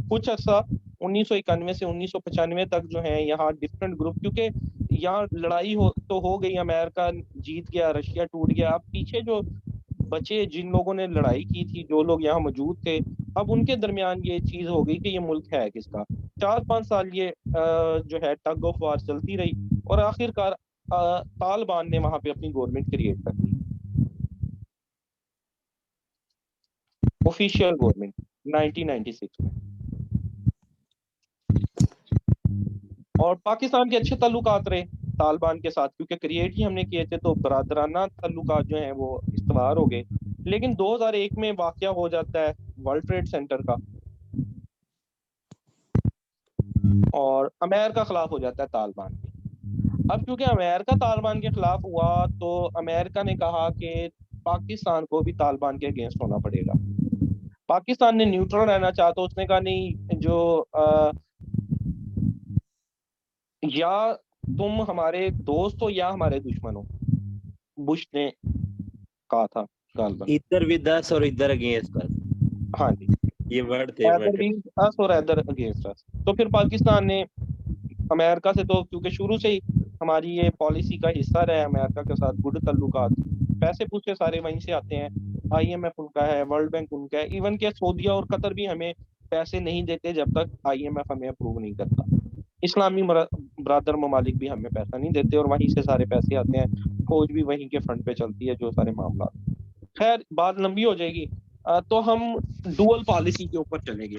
कुछ अर्सा 1991 से 1995 तक जो है यहाँ डिफरेंट ग्रुप, क्योंकि यहाँ लड़ाई हो गई, अमेरिका जीत गया, रशिया टूट गया। अब पीछे जो बचे, जिन लोगों ने लड़ाई की थी, जो लोग यहाँ मौजूद थे, अब उनके दरमियान ये चीज हो गई कि ये मुल्क है किसका। 4-5 साल ये जो है टग ऑफ वार चलती रही और आखिरकार तालिबान ने वहां पे अपनी गवर्नमेंट क्रिएट कर दी, ऑफिशियल गवर्नमेंट 1996 में। और पाकिस्तान के अच्छे ताल्लुकात रहे तालिबान के साथ, क्योंकि क्रिएट ही हमने किए थे, तो बरादराना ताल्लुकात जो हैं वो इस्तवार हो गए। लेकिन 2001 में वाकया हो जाता है वर्ल्ड ट्रेड सेंटर का, और अमेरिका खिलाफ हो जाता है तालिबान के। अब क्योंकि अमेरिका तालिबान के खिलाफ हुआ, तो अमेरिका ने कहा कि पाकिस्तान को भी तालिबान के अगेंस्ट होना पड़ेगा। पाकिस्तान ने न्यूट्रल रहना चाहा, तो उसने कहा नहीं, जो या तुम हमारे दोस्त हो या हमारे दुश्मन हो, बुश ने कहा था गालिबन। इधर विद अस और इधर अगेंस्ट अस, हाँ जी, ये वर्ड थे either with us और either against us। तो फिर पाकिस्तान ने अमेरिका से, तो क्योंकि शुरू से ही हमारी ये पॉलिसी का हिस्सा रहा है अमेरिका के साथ गुड ताल्लुकात, पैसे पूछे सारे वहीं से आते हैं, IMF उनका है, वर्ल्ड बैंक उनका है, इवन के सऊदीया और कतर भी हमें पैसे नहीं देते जब तक IMF हमें अप्रूव नहीं करता। इस्लामी बरादर ममालिक भी हमें पैसा नहीं देते, और वहीं से सारे पैसे आते हैं, फौज भी वहीं के फंड पे चलती है, जो सारे मामला। खैर बात लंबी हो जाएगी, तो हम डुअल पॉलिसी के ऊपर चलेंगे।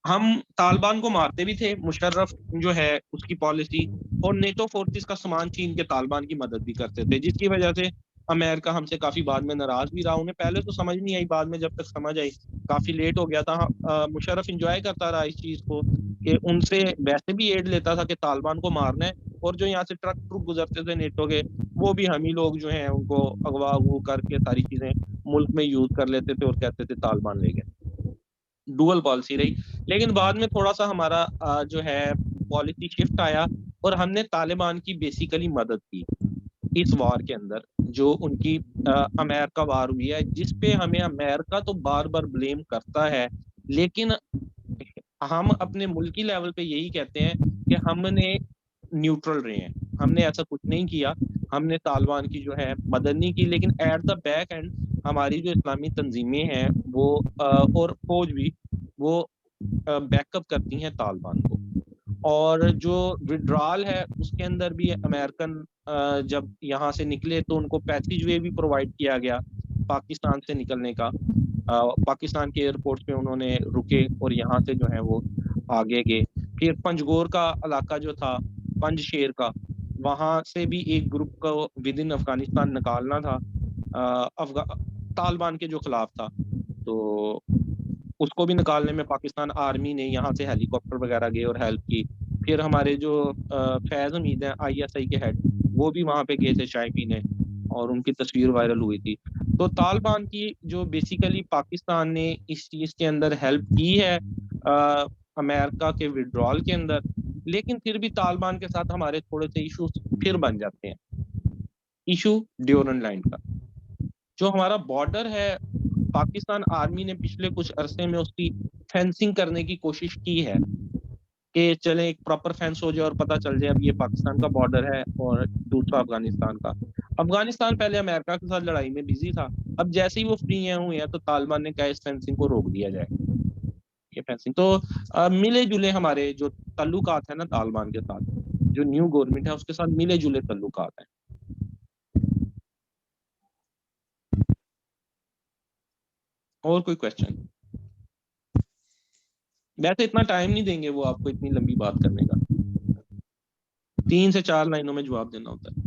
हम तालिबान को मारते भी थे, मुशर्रफ जो है उसकी पॉलिसी, और नेटो फोर्सेस का सामान छीन के तालिबान की मदद भी करते थे, जिसकी वजह से अमेरिका हमसे काफी बाद में नाराज भी रहा। उन्हें पहले तो समझ नहीं आई, बाद में जब तक समझ आई काफी लेट हो गया था। मुशर्रफ इंजॉय करता रहा इस चीज को कि उनसे वैसे भी एड लेता था कि तालिबान को मारना है, और जो यहाँ से ट्रक गुजरते थे नेटो के, वो भी हम ही लोग जो हैं उनको अगवा करके सारी चीजें मुल्क में यूज कर लेते थे और कहते थे तालिबान ले गए। डुअल पॉलिसी रही। लेकिन बाद में थोड़ा सा हमारा जो है पॉलिसी शिफ्ट आया, और हमने तालिबान की बेसिकली मदद की इस वार के अंदर, जो उनकी अमेरिका वार हुई है, जिसपे हमें अमेरिका तो बार बार ब्लेम करता है, लेकिन हम अपने मुल्की लेवल पे यही कहते हैं कि हमने न्यूट्रल रहे हैं, हमने ऐसा कुछ नहीं किया, हमने तालिबान की जो है मदद नहीं की। लेकिन एट द बैक एंड हमारी जो इस्लामी तंजीमें हैं वो और फौज भी, वो बैकअप करती हैं तालिबान को। और जो विड्रॉल है उसके अंदर भी अमेरिकन जब यहाँ से निकले, तो उनको पैसेज वे भी प्रोवाइड किया गया पाकिस्तान से निकलने का, पाकिस्तान के एयरपोर्ट पे उन्होंने रुके और यहाँ से जो है वो आगे गए। फिर पंजगोर का इलाका जो था, पंजशेर का, वहाँ से भी एक ग्रुप को विद इन अफगानिस्तान निकालना था, तालिबान के जो खिलाफ था, तो उसको भी निकालने में पाकिस्तान आर्मी ने यहाँ से हेलीकॉप्टर वगैरह गए और हेल्प की। फिर हमारे जो फैज हमीद हैं ISI के हेड, वो भी वहाँ पे गए थे चाय पीने और उनकी तस्वीर वायरल हुई थी। तो तालिबान की जो बेसिकली पाकिस्तान ने इस चीज के अंदर हेल्प की है अमेरिका के विड्रॉल के अंदर, लेकिन फिर भी तालिबान के साथ हमारे थोड़े से इशू फिर बन जाते हैं। इशू ड्यूरन लाइन का, जो हमारा बॉर्डर है, पाकिस्तान आर्मी ने पिछले कुछ अरसे में उसकी फेंसिंग करने की कोशिश की है कि चले एक प्रॉपर फेंस हो जाए और पता चल जाए अब ये पाकिस्तान का बॉर्डर है और दूसरा अफगानिस्तान का। अफगानिस्तान पहले अमेरिका के साथ लड़ाई में बिजी था, अब जैसे ही वो फ्री हुए हैं तो तालिबान ने कहा इस फेंसिंग को रोक दिया जाए। ये फेंसिंग तो मिले जुले हमारे जो ताल्लुकात है ना तालिबान के साथ, जो न्यू गवर्नमेंट है उसके साथ मिले जुले ताल्लुकात है। और कोई क्वेश्चन? वैसे इतना टाइम नहीं देंगे वो आपको इतनी लंबी बात करने का, 3 से 4 लाइनों में जवाब देना होता है।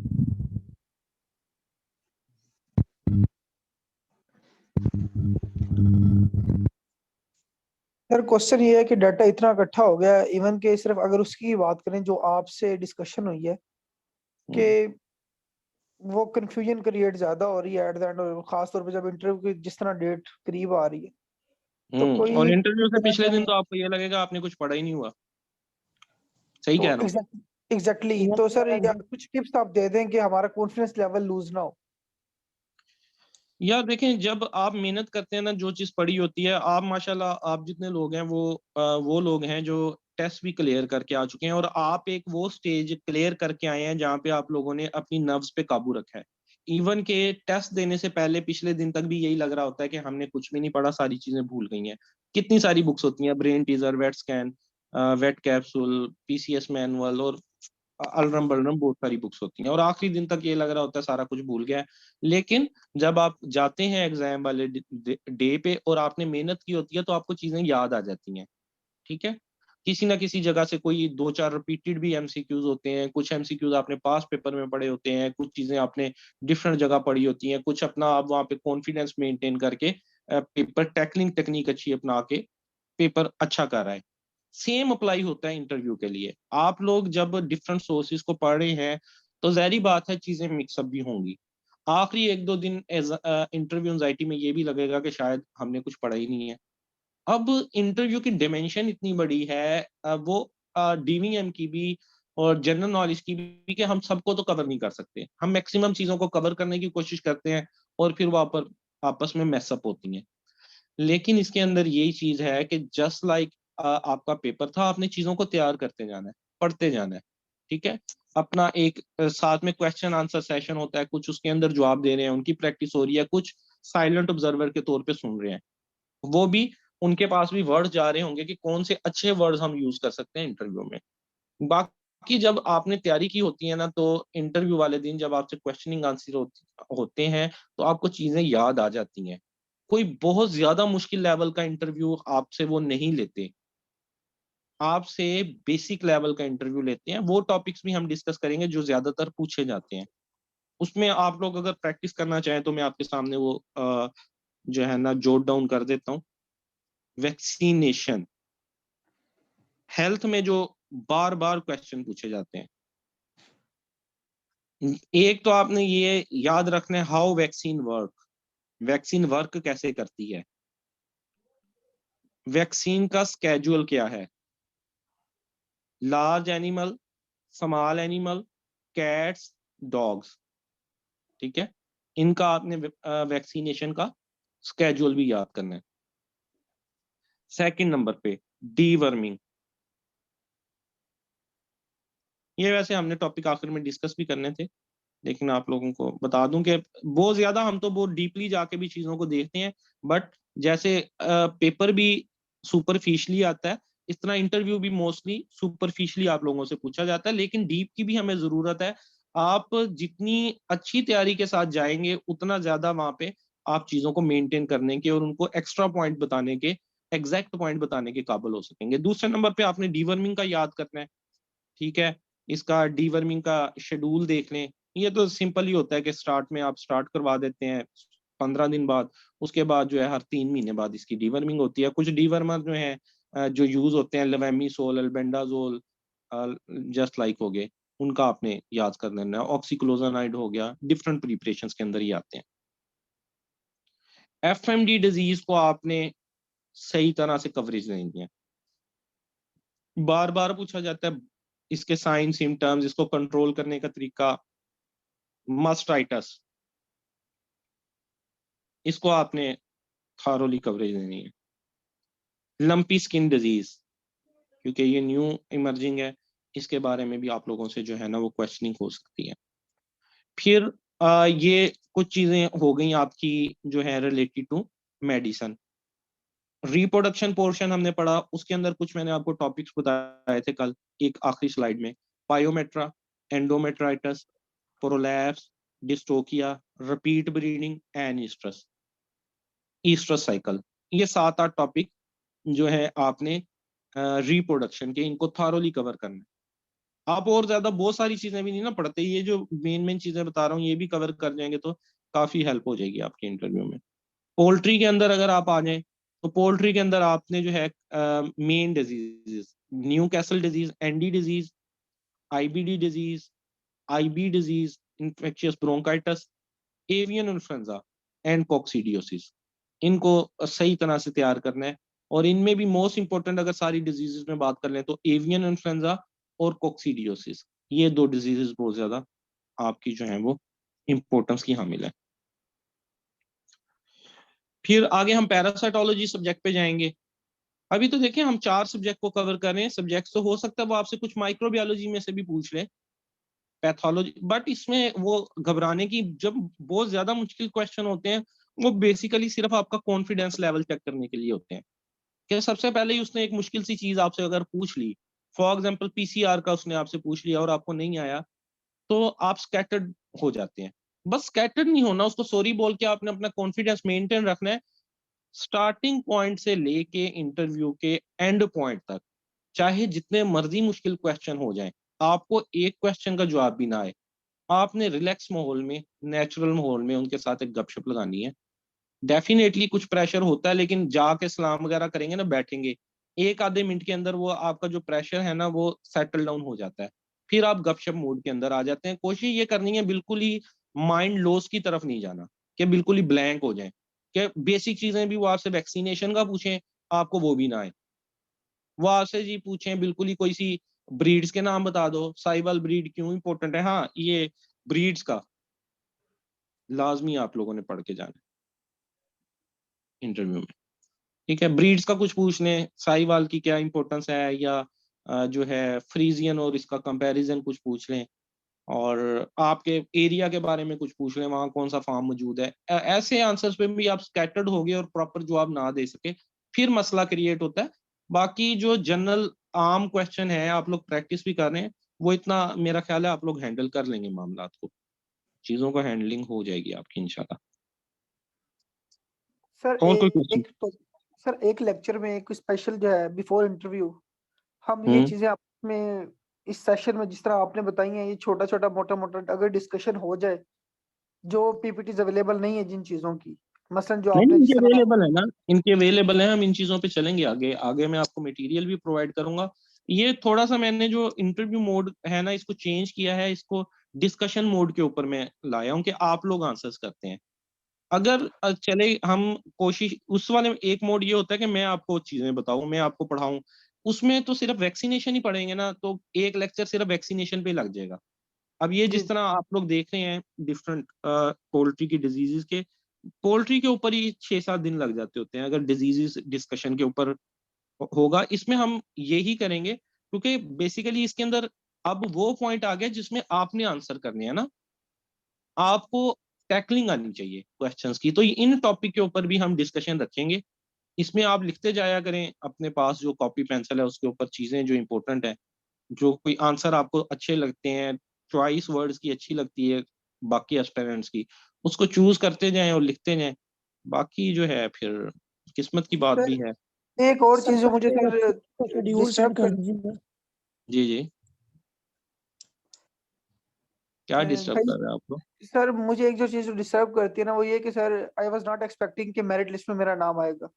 सर क्वेश्चन ये है कि डाटा इतना इकट्ठा हो गया है, इवन के सिर्फ अगर उसकी बात करें जो आपसे डिस्कशन हुई है कि वो कंफ्यूजन क्रिएट ज्यादा हो रही है एट द एंड, और खास तौर पे जब इंटरव्यू की जिस तरह डेट करीब आ रही है, तो और कोई इंटरव्यू से पिछले दिन तो आपको ये लगेगा आपने कुछ पढ़ा ही नहीं हुआ। सही कह रहा हूँ? एग्जैक्टली तो सर यार कुछ टिप्स आप दे दें कि हमारा कॉन्फिडेंस लेवल लूज ना हो। यार देखें, जब आप मेहनत करते हैं ना, जो चीज पढ़ी होती है, आप माशाल्लाह आप जितने लोग हैं वो लोग हैं जो टेस्ट भी क्लियर करके आ चुके हैं, और आप एक वो स्टेज क्लियर करके आए हैं जहाँ पे आप लोगों ने अपनी नर्व्स पे काबू रखा है। इवन के टेस्ट देने से पहले पिछले दिन तक भी यही लग रहा होता है कि हमने कुछ भी नहीं पढ़ा, सारी चीजें भूल गई हैं। कितनी सारी बुक्स होती हैं, brain teaser, vet scan, vet capsule, PCS manual और अलरम बलरम, बहुत सारी बुक्स होती हैं, और आखिरी दिन तक ये लग रहा होता है सारा कुछ भूल गया है। लेकिन जब आप जाते हैं एग्जाम वाले डे पे और आपने मेहनत की होती है तो आपको चीजें याद आ जाती हैं। ठीक है, किसी ना किसी जगह से कोई 2-4 रिपीटेड भी MCQs होते हैं, कुछ MCQs आपने पास पेपर में पढ़े होते हैं, कुछ चीजें आपने डिफरेंट जगह पढ़ी होती हैं, कुछ अपना आप वहाँ पे कॉन्फिडेंस मेंटेन करके पेपर टैकलिंग टेक्निक अच्छी अपना के पेपर अच्छा कर रहा है। सेम अप्लाई होता है इंटरव्यू के लिए। आप लोग जब डिफरेंट सोर्सेज को पढ़ रहे हैं तो जाहिर बात है चीजें मिक्सअप भी होंगी। आखिरी 1-2 दिन इंटरव्यू एंजाइटी में ये भी लगेगा कि शायद हमने कुछ पढ़ा ही नहीं है। अब इंटरव्यू की डिमेंशन इतनी बड़ी है, वो DVM की भी और जनरल नॉलेज की भी, कि हम सबको तो कवर नहीं कर सकते। हम मैक्सिमम चीजों को कवर करने की कोशिश करते हैं और फिर वहां पर आपस में मैसअप होती हैं। लेकिन इसके अंदर यही चीज है कि जस्ट लाइक आपका पेपर था, आपने चीजों को तैयार करते जाना है, पढ़ते जाना है। ठीक है, अपना एक साथ में क्वेश्चन आंसर सेशन होता है, कुछ उसके अंदर जवाब दे रहे हैं, उनकी प्रैक्टिस हो रही है, कुछ साइलेंट ऑब्जर्वर के तौर पे सुन रहे हैं। वो भी, उनके पास भी वर्ड्स जा रहे होंगे कि कौन से अच्छे वर्ड्स हम यूज कर सकते हैं इंटरव्यू में। बाकी जब आपने तैयारी की होती है ना, तो इंटरव्यू वाले दिन जब आपसे क्वेश्चनिंग आंसर होते हैं तो आपको चीजें याद आ जाती हैं। कोई बहुत ज्यादा मुश्किल लेवल का इंटरव्यू आपसे वो नहीं लेते, आपसे बेसिक लेवल का इंटरव्यू लेते हैं। वो टॉपिक्स भी हम डिस्कस करेंगे जो ज्यादातर पूछे जाते हैं। उसमें आप लोग अगर प्रैक्टिस करना चाहें तो मैं आपके सामने वो जो है ना जोट डाउन कर देता हूँ। वैक्सीनेशन, हेल्थ में जो बार बार क्वेश्चन पूछे जाते हैं, एक तो आपने ये याद रखना है, how vaccine work, vaccine work कैसे करती है, वैक्सीन का स्केड्यूल क्या है, large animal, small animal, cats, dogs. ठीक है, इनका आपने वैक्सीनेशन का स्केड्यूल भी याद करना है। सेकंड नंबर पे डीवर्मिंग, ये वैसे हमने टॉपिक आखिर में डिस्कस भी करने थे, लेकिन आप लोगों को बता दूं कि बहुत ज्यादा हम तो बहुत डीपली जाके भी चीजों को देखते हैं, बट जैसे पेपर भी सुपरफिशियली आता है, इस तरह इंटरव्यू भी मोस्टली सुपरफिशियली आप लोगों से पूछा जाता है, लेकिन डीप की भी हमें जरूरत है। आप जितनी अच्छी तैयारी के साथ जाएंगे उतना ज्यादा वहां पे आप चीजों को मेंटेन करने के और उनको एक्स्ट्रा पॉइंट बताने के, एग्जैक्ट पॉइंट बताने के काबिल हो सकेंगे। दूसरे नंबर पे आपने डीवर्मिंग का याद करना है, ठीक है। इसका डीवर्मिंग का शेड्यूल देख लें। ये तो सिंपल ही होता है कि स्टार्ट में आप स्टार्ट करवा देते हैं 15 दिन बाद, उसके बाद जो है हर 3 महीने बाद इसकी डीवर्मिंग होती है। कुछ डीवर्मर जो है जो यूज होते हैं, लेवेमिसोल, अल्बेंडाजोल, जस्ट लाइक हो गए, उनका आपने याद कर लेना है। ऑक्सीक्लोजोनाइड हो गया, डिफरेंट प्रिपरेशंस के अंदर ही आते हैं। एफएमडी डिजीज को आपने सही तरह से कवरेज देनी है। बार बार पूछा जाता है इसके साइन सिम्टम्स, इसको कंट्रोल करने का तरीका। मास्टाइटस, इसको आपने थारोली कवरेज देनी है। लंपी स्किन डिजीज, क्योंकि ये न्यू इमर्जिंग है, इसके बारे में भी आप लोगों से जो है ना वो क्वेश्चनिंग हो सकती है। फिर ये कुछ चीजें हो गई आपकी जो है related to medicine. Reproduction portion हमने पढ़ा, उसके अंदर कुछ मैंने आपको टॉपिक्स बताए थे कल एक आखिरी स्लाइड में। Pyometra, endometritis, prolapse, dystocia, repeat breeding and oestrus, oestrus cycle. ये 7-8 टॉपिक जो है आपने रिप्रोडक्शन के, इनको थारोली कवर करना है। आप और ज्यादा बहुत सारी चीजें भी नहीं ना पढ़ते, ये जो मेन मेन चीजें बता रहा हूँ ये भी कवर कर जाएंगे तो काफी हेल्प हो जाएगी आपके इंटरव्यू में। पोल्ट्री के अंदर अगर आप आ जाएं तो पोल्ट्री के अंदर आपने जो है main diseases, Newcastle disease, ND disease, IBD disease, IB disease, infectious bronchitis, avian influenza and coccidiosis, इनको सही तरह से तैयार करना है। और इनमें भी मोस्ट इंपॉर्टेंट अगर सारी डिजीजेस में बात कर लें तो एवियन इन्फ्लुएंजा और कॉक्सीडियोसिस, ये 2 डिजीजेस बहुत ज्यादा आपकी जो है वो इंपॉर्टेंस की हामिल है। फिर आगे हम पैरासाइटोलॉजी सब्जेक्ट पे जाएंगे। अभी तो देखिए हम 4 सब्जेक्ट को कवर कर रहे हैं। सब्जेक्ट तो हो सकता है वो आपसे कुछ माइक्रोबायोलॉजी में से भी पूछ ले, पैथोलॉजी, बट इसमें वो घबराने की, जब बहुत ज्यादा मुश्किल क्वेश्चन होते हैं वो बेसिकली सिर्फ आपका कॉन्फिडेंस लेवल चेक करने के लिए होते हैं। कि सबसे पहले ही उसने एक मुश्किल सी चीज आपसे अगर पूछ ली, फॉर एग्जाम्पल पीसीआर का उसने आपसे पूछ लिया और आपको नहीं आया, तो आप स्कैटर्ड हो जाते हैं। बस स्कैटर्ड नहीं होना, उसको सॉरी बोल के आपने अपना कॉन्फिडेंस मेंटेन रखना है। स्टार्टिंग पॉइंट से लेके इंटरव्यू के एंड पॉइंट तक, चाहे जितने मर्जी मुश्किल क्वेश्चन हो जाए, आपको एक क्वेश्चन का जवाब भी ना आए, आपने रिलैक्स माहौल में, नेचुरल माहौल में उनके साथ एक गपशप लगानी है। डेफिनेटली कुछ प्रेशर होता है, लेकिन जाके सलाम वगैरह करेंगे ना, बैठेंगे, 1 आधे मिनट के अंदर वो आपका जो प्रेशर है ना वो सेटल डाउन हो जाता है। फिर आप गपशप मूड के अंदर आ जाते हैं। कोशिश ये करनी है बिल्कुल ही माइंड लॉस की तरफ नहीं जाना, कि बिल्कुल ही ब्लैंक हो जाए, कि बेसिक चीजें भी वो आपसे वैक्सीनेशन का पूछें, आपको वो भी ना आए। वो आपसे जी पूछें बिल्कुल ही कोई सी ब्रीड्स के नाम बता दो, साइवल ब्रीड क्यों इंपॉर्टेंट है, हाँ ये ब्रीड्स का लाजमी आप लोगों ने पढ़ के जाना इंटरव्यू में, ठीक है। ब्रीड्स का कुछ पूछ लें, साहिवाल की क्या इंपॉर्टेंस है, या जो है फ्रीजियन और इसका कंपैरिजन कुछ पूछ लें, और आपके एरिया के बारे में कुछ पूछ लें, वहाँ कौन सा फार्म मौजूद है। ऐसे आंसर्स पे भी आप स्कैटर्ड हो गए और प्रॉपर जवाब ना दे सके, फिर मसला क्रिएट होता है। बाकी जो जनरल आम क्वेश्चन है, आप लोग प्रैक्टिस भी कर रहे हैं, वो इतना मेरा ख्याल है आप लोग हैंडल कर लेंगे मामला को, चीजों को हैंडलिंग हो जाएगी आपकी इंशाल्लाह। सर और कोई क्वेश्चन? सर एक लेक्चर में एक स्पेशल जो है बिफोर इंटरव्यू हम ये हम्म चीजें आप में इस सेशन में जिस तरह आपने बताई हैं, ये छोटा छोटा मोटा मोटा अगर डिस्कशन हो जाए, जो पीपीटीज अवेलेबल नहीं है जिन चीजों की, मसलन जो नहीं, आपने इनके जिस तरह अवेलेबल है ना, इनके अवेलेबल है, हम इन चीजों पे चलेंगे आगे। आगे मैं आपको मटेरियल भी प्रोवाइड करूंगा। ये थोड़ा सा मैंने जो इंटरव्यू मोड है ना इसको चेंज किया है, इसको डिस्कशन मोड के ऊपर मैं लाया हूँ कि आप लोग आंसर्स करते हैं। अगर चले हम कोशिश, उस वाले में एक मोड ये होता है कि मैं आपको चीजें बताऊं, मैं आपको पढ़ाऊं, उसमें तो सिर्फ वैक्सीनेशन ही पढ़ेंगे ना, तो एक लेक्चर सिर्फ वैक्सीनेशन पे लग जाएगा। अब ये जी जिस तरह आप लोग देख रहे हैं डिफरेंट पोल्ट्री की डिजीजेस के, पोल्ट्री के ऊपर ही 6-7 दिन लग जाते होते हैं अगर डिजीजेस डिस्कशन के ऊपर होगा। इसमें हम यही करेंगे क्योंकि बेसिकली इसके अंदर अब वो पॉइंट आ गया जिसमें आपने आंसर करने हैं ना, आपको टैकलिंग आनी चाहिए क्वेश्चंस की। तो इन टॉपिक के ऊपर भी हम डिस्कशन रखेंगे। इसमें आप लिखते जाया करें अपने पास जो कॉपी पेंसिल है उसके ऊपर चीजें जो इंपॉर्टेंट है, जो कोई आंसर आपको अच्छे लगते हैं, चॉइस वर्ड्स की अच्छी लगती है बाकी एस्पिरेंट्स की, उसको चूज करते जाएं और लिखते जाएं। बाकी जो है फिर किस्मत की बात सर भी है। एक और सर चीज जो मुझे पहले सर शेड्यूल डिस्टर्ब सेंड कर दीजिए। जी जी, क्या डिस्टर्ब भाई कर रहा है आपको? सर मुझे एक जो चीज डिस्टर्ब करती है ना वो ये कि sir I was not expecting कि मेरिट लिस्ट में मेरा नाम आएगा।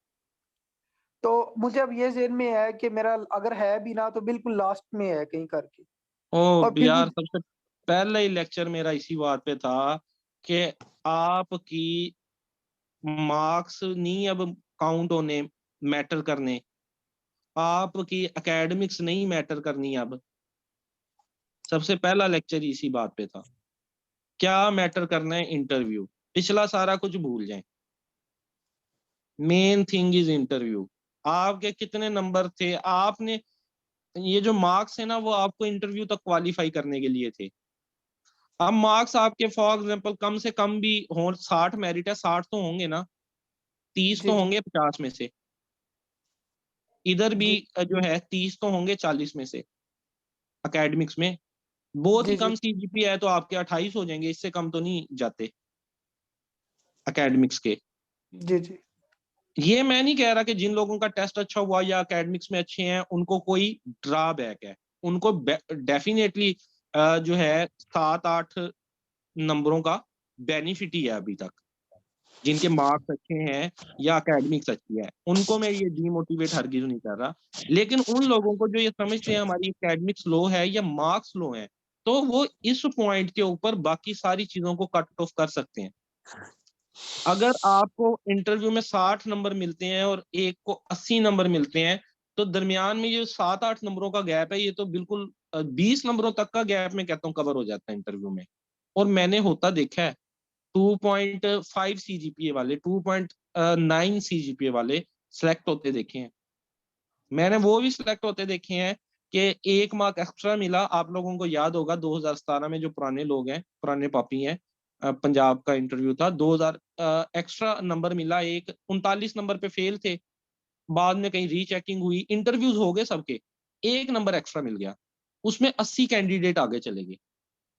तो मुझे अब ये ज़हन में है कि मेरा अगर है भी ना तो बिल्कुल लास्ट में है कहीं करके। ओ और फिर भी यार, सबसे पहले ही लेक्चर मेरा इसी बात पे था कि आपकी मार्क्स नहीं अब काउंट होने, मैटर करने, आपकी एकेडमिक्स नहीं मैटर करनी अब। सबसे पहला लेक्चर इसी बात पे था। क्या मैटर करना है? इंटरव्यू। पिछला सारा कुछ भूल जाएं, मेन थिंग इज इंटरव्यू। आपके कितने नंबर थे, आपने ये जो मार्क्स है ना वो आपको इंटरव्यू तक क्वालिफाई करने के लिए थे। अब मार्क्स आपके फॉर एग्जांपल कम से कम भी हो, 60 मेरिट है, 60 तो होंगे ना, 30 जी तो जी होंगे 50 में से, इधर भी जी जो है 30 तो होंगे 40 में से। एकेडमिक्स में बहुत ही जी कम जी सीजीपी है तो आपके 28 हो जाएंगे, इससे कम तो नहीं जाते एकेडमिक्स के। जी जी ये मैं नहीं कह रहा कि जिन लोगों का टेस्ट अच्छा हुआ या एकेडमिक्स में अच्छे हैं उनको कोई ड्रॉबैक है। उनको डेफिनेटली जो है 7-8 नंबरों का बेनिफिट ही है अभी तक, जिनके मार्क्स अच्छे हैं या एकेडमिक्स अच्छी है उनको मैं ये डीमोटिवेट हरगिज नहीं कर रहा। लेकिन उन लोगों को जो ये समझते हैं हमारी एकेडमिक्स लो है या मार्क्स लो है, तो वो इस पॉइंट के ऊपर बाकी सारी चीजों को कट ऑफ कर सकते हैं। अगर आपको इंटरव्यू में 60 नंबर मिलते हैं और एक को 80 नंबर मिलते हैं, तो दरमियान में ये 7-8 नंबरों का गैप है, ये तो बिल्कुल 20 नंबरों तक का गैप मैं कहता हूँ कवर हो जाता है इंटरव्यू में। और मैंने होता देखा है 2.5 सीजीपीए वाले, 2.9 सीजीपीए वाले सिलेक्ट होते देखे हैं। मैंने वो भी सिलेक्ट होते देखे हैं कि 1 मार्क एक्स्ट्रा मिला। आप लोगों को याद होगा 2017 में जो पुराने लोग हैं, पुराने पापी हैं, पंजाब का इंटरव्यू था, 2000 एक्स्ट्रा नंबर मिला। एक 39 नंबर पे फेल थे, बाद में कहीं रीचेकिंग हुई, इंटरव्यूज हो गए सबके, 1 नंबर एक्स्ट्रा मिल गया। उसमें 80 कैंडिडेट आगे चले गए,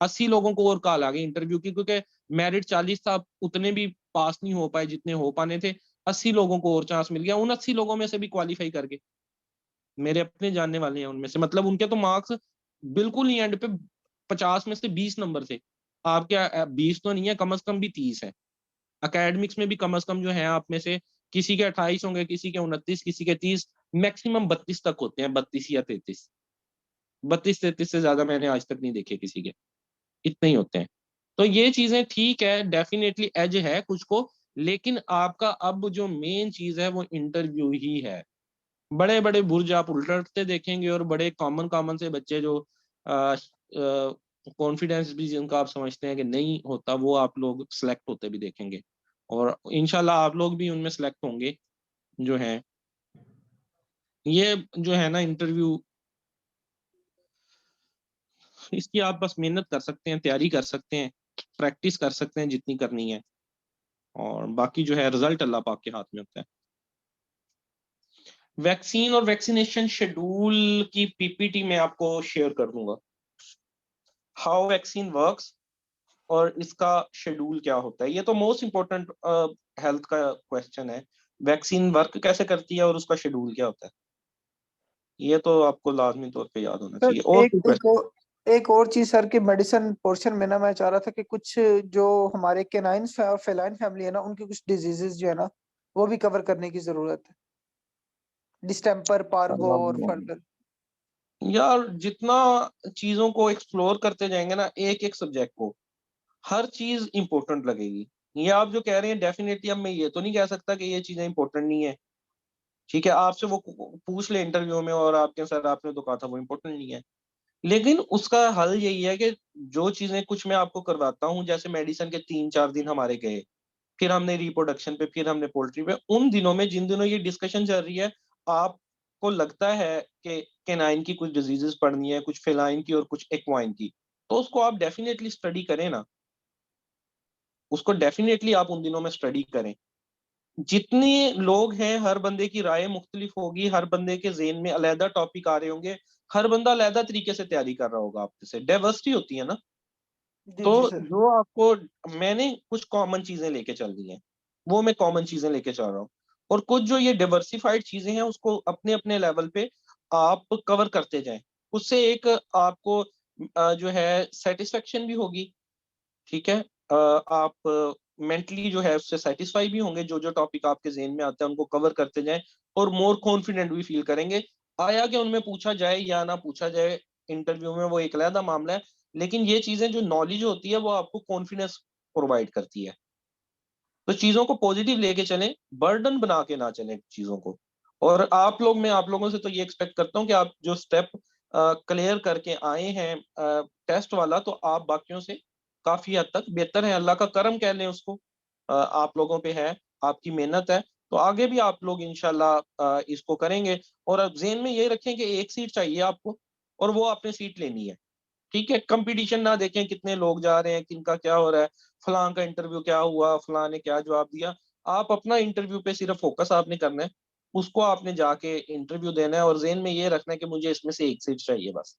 80 लोगों को और कॉल आ गई इंटरव्यू की, क्योंकि मेरिट 40 था, उतने भी पास नहीं हो पाए जितने हो पाने थे। 80 लोगों को और चांस मिल गया, उन 80 लोगों में से भी क्वालिफाई कर गए। मेरे अपने जानने वाले हैं उनमें से, मतलब उनके तो मार्क्स बिल्कुल ही एंड पे 50 में से 20 नंबर थे। आपके 20 तो नहीं है, कम से कम भी 30 है। एकेडमिक्स में भी कम से कम जो है आप में से किसी के 28 होंगे, किसी के 29, किसी के 30, मैक्सिमम 32 तक होते हैं, 32 या 33। 32-33 से ज्यादा मैंने आज तक नहीं देखे किसी के, इतने ही होते हैं। तो ये चीजें ठीक है, डेफिनेटली एज है कुछ को, लेकिन आपका अब जो मेन चीज है वो इंटरव्यू ही है। बड़े बड़े बुर्ज आप उलटते देखेंगे और बड़े कॉमन कॉमन से बच्चे जो कॉन्फिडेंस भी जिनका आप समझते हैं कि नहीं होता, वो आप लोग सेलेक्ट होते भी देखेंगे। और इंशाल्लाह आप लोग भी उनमें सेलेक्ट होंगे जो है। ये जो है ना इंटरव्यू, इसकी आप बस मेहनत कर सकते हैं, तैयारी कर सकते हैं, प्रैक्टिस कर सकते हैं जितनी करनी है, और बाकी जो है रिजल्ट अल्लाह पाक के हाथ में होता है। वैक्सीन और वैक्सीनेशन शेड्यूल की पीपीटी मैं आपको शेयर कर दूंगा, हाउ वैक्सीन वर्क्स और इसका शेड्यूल क्या होता है। ये तो मोस्ट इम्पोर्टेंट हेल्थ का क्वेश्चन है, वैक्सीन वर्क कैसे करती है और उसका शेड्यूल क्या होता है। ये तो आपको लाजमी तौर पे याद होना सर चाहिए। और कोई क्वेश्चन? एक और चीज सर की मेडिसिन पोर्शन में ना मैं चाह रहा था कि कुछ जो हमारे केनाइन और फेलाइन फैमिली है ना उनकी कुछ डिजीजेस जो है ना वो भी कवर करने की जरूरत है, डिस्टेम्पर, पार्वो और फर्दर। यार जितना चीजों को एक्सप्लोर करते जाएंगे ना, एक एक सब्जेक्ट को, हर चीज इंपॉर्टेंट लगेगी। ये आप जो कह रहे हैं डेफिनेटली, अब मैं ये तो नहीं कह सकता कि ये चीजें इंपॉर्टेंट नहीं है। ठीक है, आपसे वो पूछ ले इंटरव्यू में और आपके सर आपने तो कहा था वो इंपॉर्टेंट नहीं है, लेकिन उसका हल यही है कि जो चीजें कुछ मैं आपको करवाता हूँ, जैसे मेडिसिन के 3-4 दिन हमारे गए, फिर हमने रिप्रोडक्शन पे, फिर हमने पोल्ट्री पे, उन दिनों में जिन दिनों ये डिस्कशन चल रही है, आपको लगता है कि कैनाइन की कुछ डिजीजेस पढ़नी है, कुछ फेलाइन की और कुछ एक्वाइन की, तो उसको आप डेफिनेटली स्टडी करें ना, उसको डेफिनेटली आप उन दिनों में स्टडी करें। जितने लोग हैं हर बंदे की राय मुख्तलिफ होगी, हर बंदे के ज़हन में अलहदा टॉपिक आ रहे होंगे, हर बंदा अलहदा तरीके से तैयारी कर रहा होगा, आपसे से डाइवर्सिटी होती है ना। जी तो जी सर। जो आपको, मैंने कुछ कॉमन चीजें लेके चल दी हैं, वो मैं कॉमन चीजें लेके चल रहा हूँ, और कुछ जो ये डाइवर्सिफाइड चीजें हैं उसको अपने अपने लेवल पे आप कवर करते जाएं। उससे एक आपको जो है सेटिस्फेक्शन भी होगी, ठीक है। आप मेंटली जो है उससे सेटिस्फाई भी होंगे, जो जो टॉपिक आपके ज़हन में आते हैं उनको कवर करते जाएं, और मोर कॉन्फिडेंट भी फील करेंगे। आया कि उनमें पूछा जाए या ना पूछा जाए इंटरव्यू में, वो एक अलग मामला है, लेकिन ये चीजें जो नॉलेज होती है वो आपको कॉन्फिडेंस प्रोवाइड करती है। तो चीजों को पॉजिटिव लेके चलें, बर्डन बना के ना चलें चीजों को। और मैं आप लोगों से तो ये एक्सपेक्ट करता हूँ कि आप जो स्टेप क्लियर करके आए हैं टेस्ट वाला, तो आप बाकियों से काफी हद तक बेहतर है। अल्लाह का करम कह लें उसको, आप लोगों पे है, आपकी मेहनत है, तो आगे भी आप लोग इंशाल्लाह इसको करेंगे। और अब ज़हन में ये रखें कि एक सीट चाहिए आपको, और वो आपने सीट लेनी है, ठीक है। कंपटीशन ना देखें कितने लोग जा रहे हैं, किनका क्या हो रहा है, फलां का इंटरव्यू क्या हुआ, फलां ने क्या जवाब दिया। आप अपना इंटरव्यू पे सिर्फ फोकस आपने करना है, उसको आपने जाके इंटरव्यू देना है, और ज़हन में ये रखना है कि मुझे इसमें से एक सीट चाहिए बस,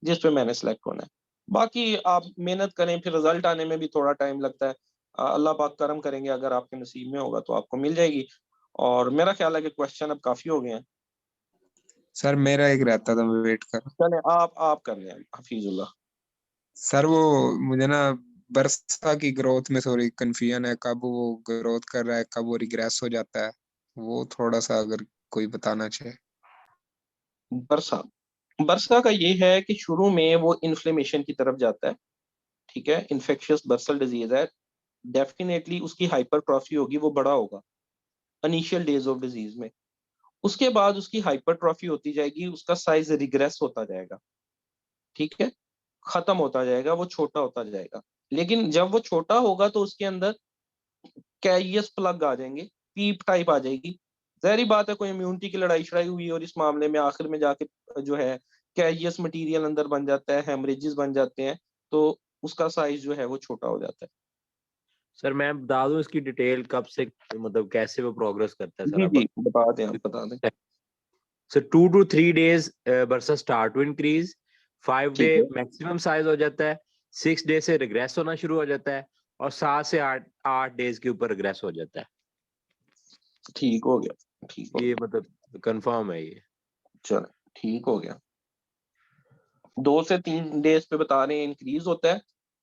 जिस पे मैंने सेलेक्ट होना है। बाकी आप मेहनत करें, फिर रिजल्ट आने में भी थोड़ा टाइम लगता है। अल्लाह पाक करम करेंगे, अगर आपके नसीब में होगा तो आपको मिल जाएगी। और मेरा ख्याल है कि क्वेश्चन अब काफी हो गए हैं। सर मेरा एक रहता था, मैं वेट कर। चले आप कर लें हफीजुल्लाह। सर वो मुझे ना बरसा की ग्रोथ में थोड़ी कंफ्यूजन है, कब वो ग्रोथ कर रहा है, कब वो रिग्रेस हो जाता है, वो थोड़ा सा अगर कोई बताना चाहे। बरसा बरसा का ये है कि शुरू में वो इन्फ्लेमेशन की तरफ जाता है, ठीक है। इन्फेक्शियस बर्सल डिजीज है, डेफिनेटली उसकी हाइपरट्रॉफी होगी, वो बड़ा होगा इनिशियल डेज ऑफ डिजीज में। उसके बाद उसकी हाइपरट्रॉफी होती जाएगी, उसका साइज रिग्रेस होता जाएगा, ठीक है, खत्म होता जाएगा, वो छोटा होता जाएगा। लेकिन जब वो छोटा होगा तो उसके अंदर कैरियस प्लग आ जाएंगे, पीप टाइप आ जाएगी। जहरी बात है, कोई इम्यूनिटी की लड़ाई शड़ाई हुई और इस मामले में आखिर में जाके जो है कैरियस मटेरियल अंदर बन जाता है, हेमरेजेस बन जाते हैं, तो उसका साइज जो है वो छोटा हो जाता है। सर मैं बता दूं इसकी डिटेल कब से, मतलब कैसे वो प्रोग्रेस करता है सर जी अब। जी बता दें, आप बता दें। So 2 to 3 days versus start to increase, 5 day ठीक है, मैक्सिमम साइज हो जाता है, 6 डे से रिग्रेस होना शुरू हो जाता है, और 7 से 8 डेज के ऊपर रिग्रेस हो जाता है। ठीक हो गया, ठीक हो ये गया। मतलब कंफर्म है ये। चलो ठीक हो गया। 2 से 3 डेज पे बता रहे हैं इंक्रीज होता है,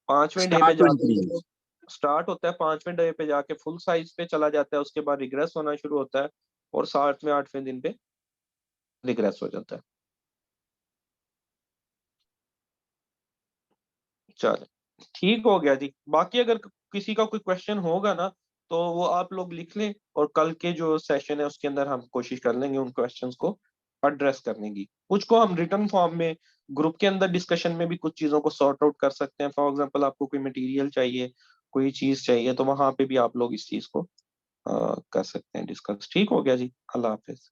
5वें डे पे स्टार्ट टू जाके इंक्रीज। स्टार्ट होता है, 5वें डे पे जाके फुल साइज पे चला जाता है, उसके बाद रिग्रेस होना शुरू होता है, और 7वें 8वें दिन पे रिग्रेस हो जाता है। चलो ठीक हो गया जी। बाकी अगर किसी का कोई क्वेश्चन होगा ना, तो वो आप लोग लिख लें, और कल के जो सेशन है उसके अंदर हम कोशिश कर लेंगे उन क्वेश्चंस को एड्रेस करने की। कुछ को हम रिटर्न फॉर्म में ग्रुप के अंदर डिस्कशन में भी कुछ चीजों को सॉर्ट आउट कर सकते हैं। फॉर एग्जांपल आपको कोई मटेरियल चाहिए, कोई चीज चाहिए, तो वहां पे भी आप लोग इस चीज को कर सकते हैं डिस्कस। ठीक हो गया जी, अल्लाह हाफिज।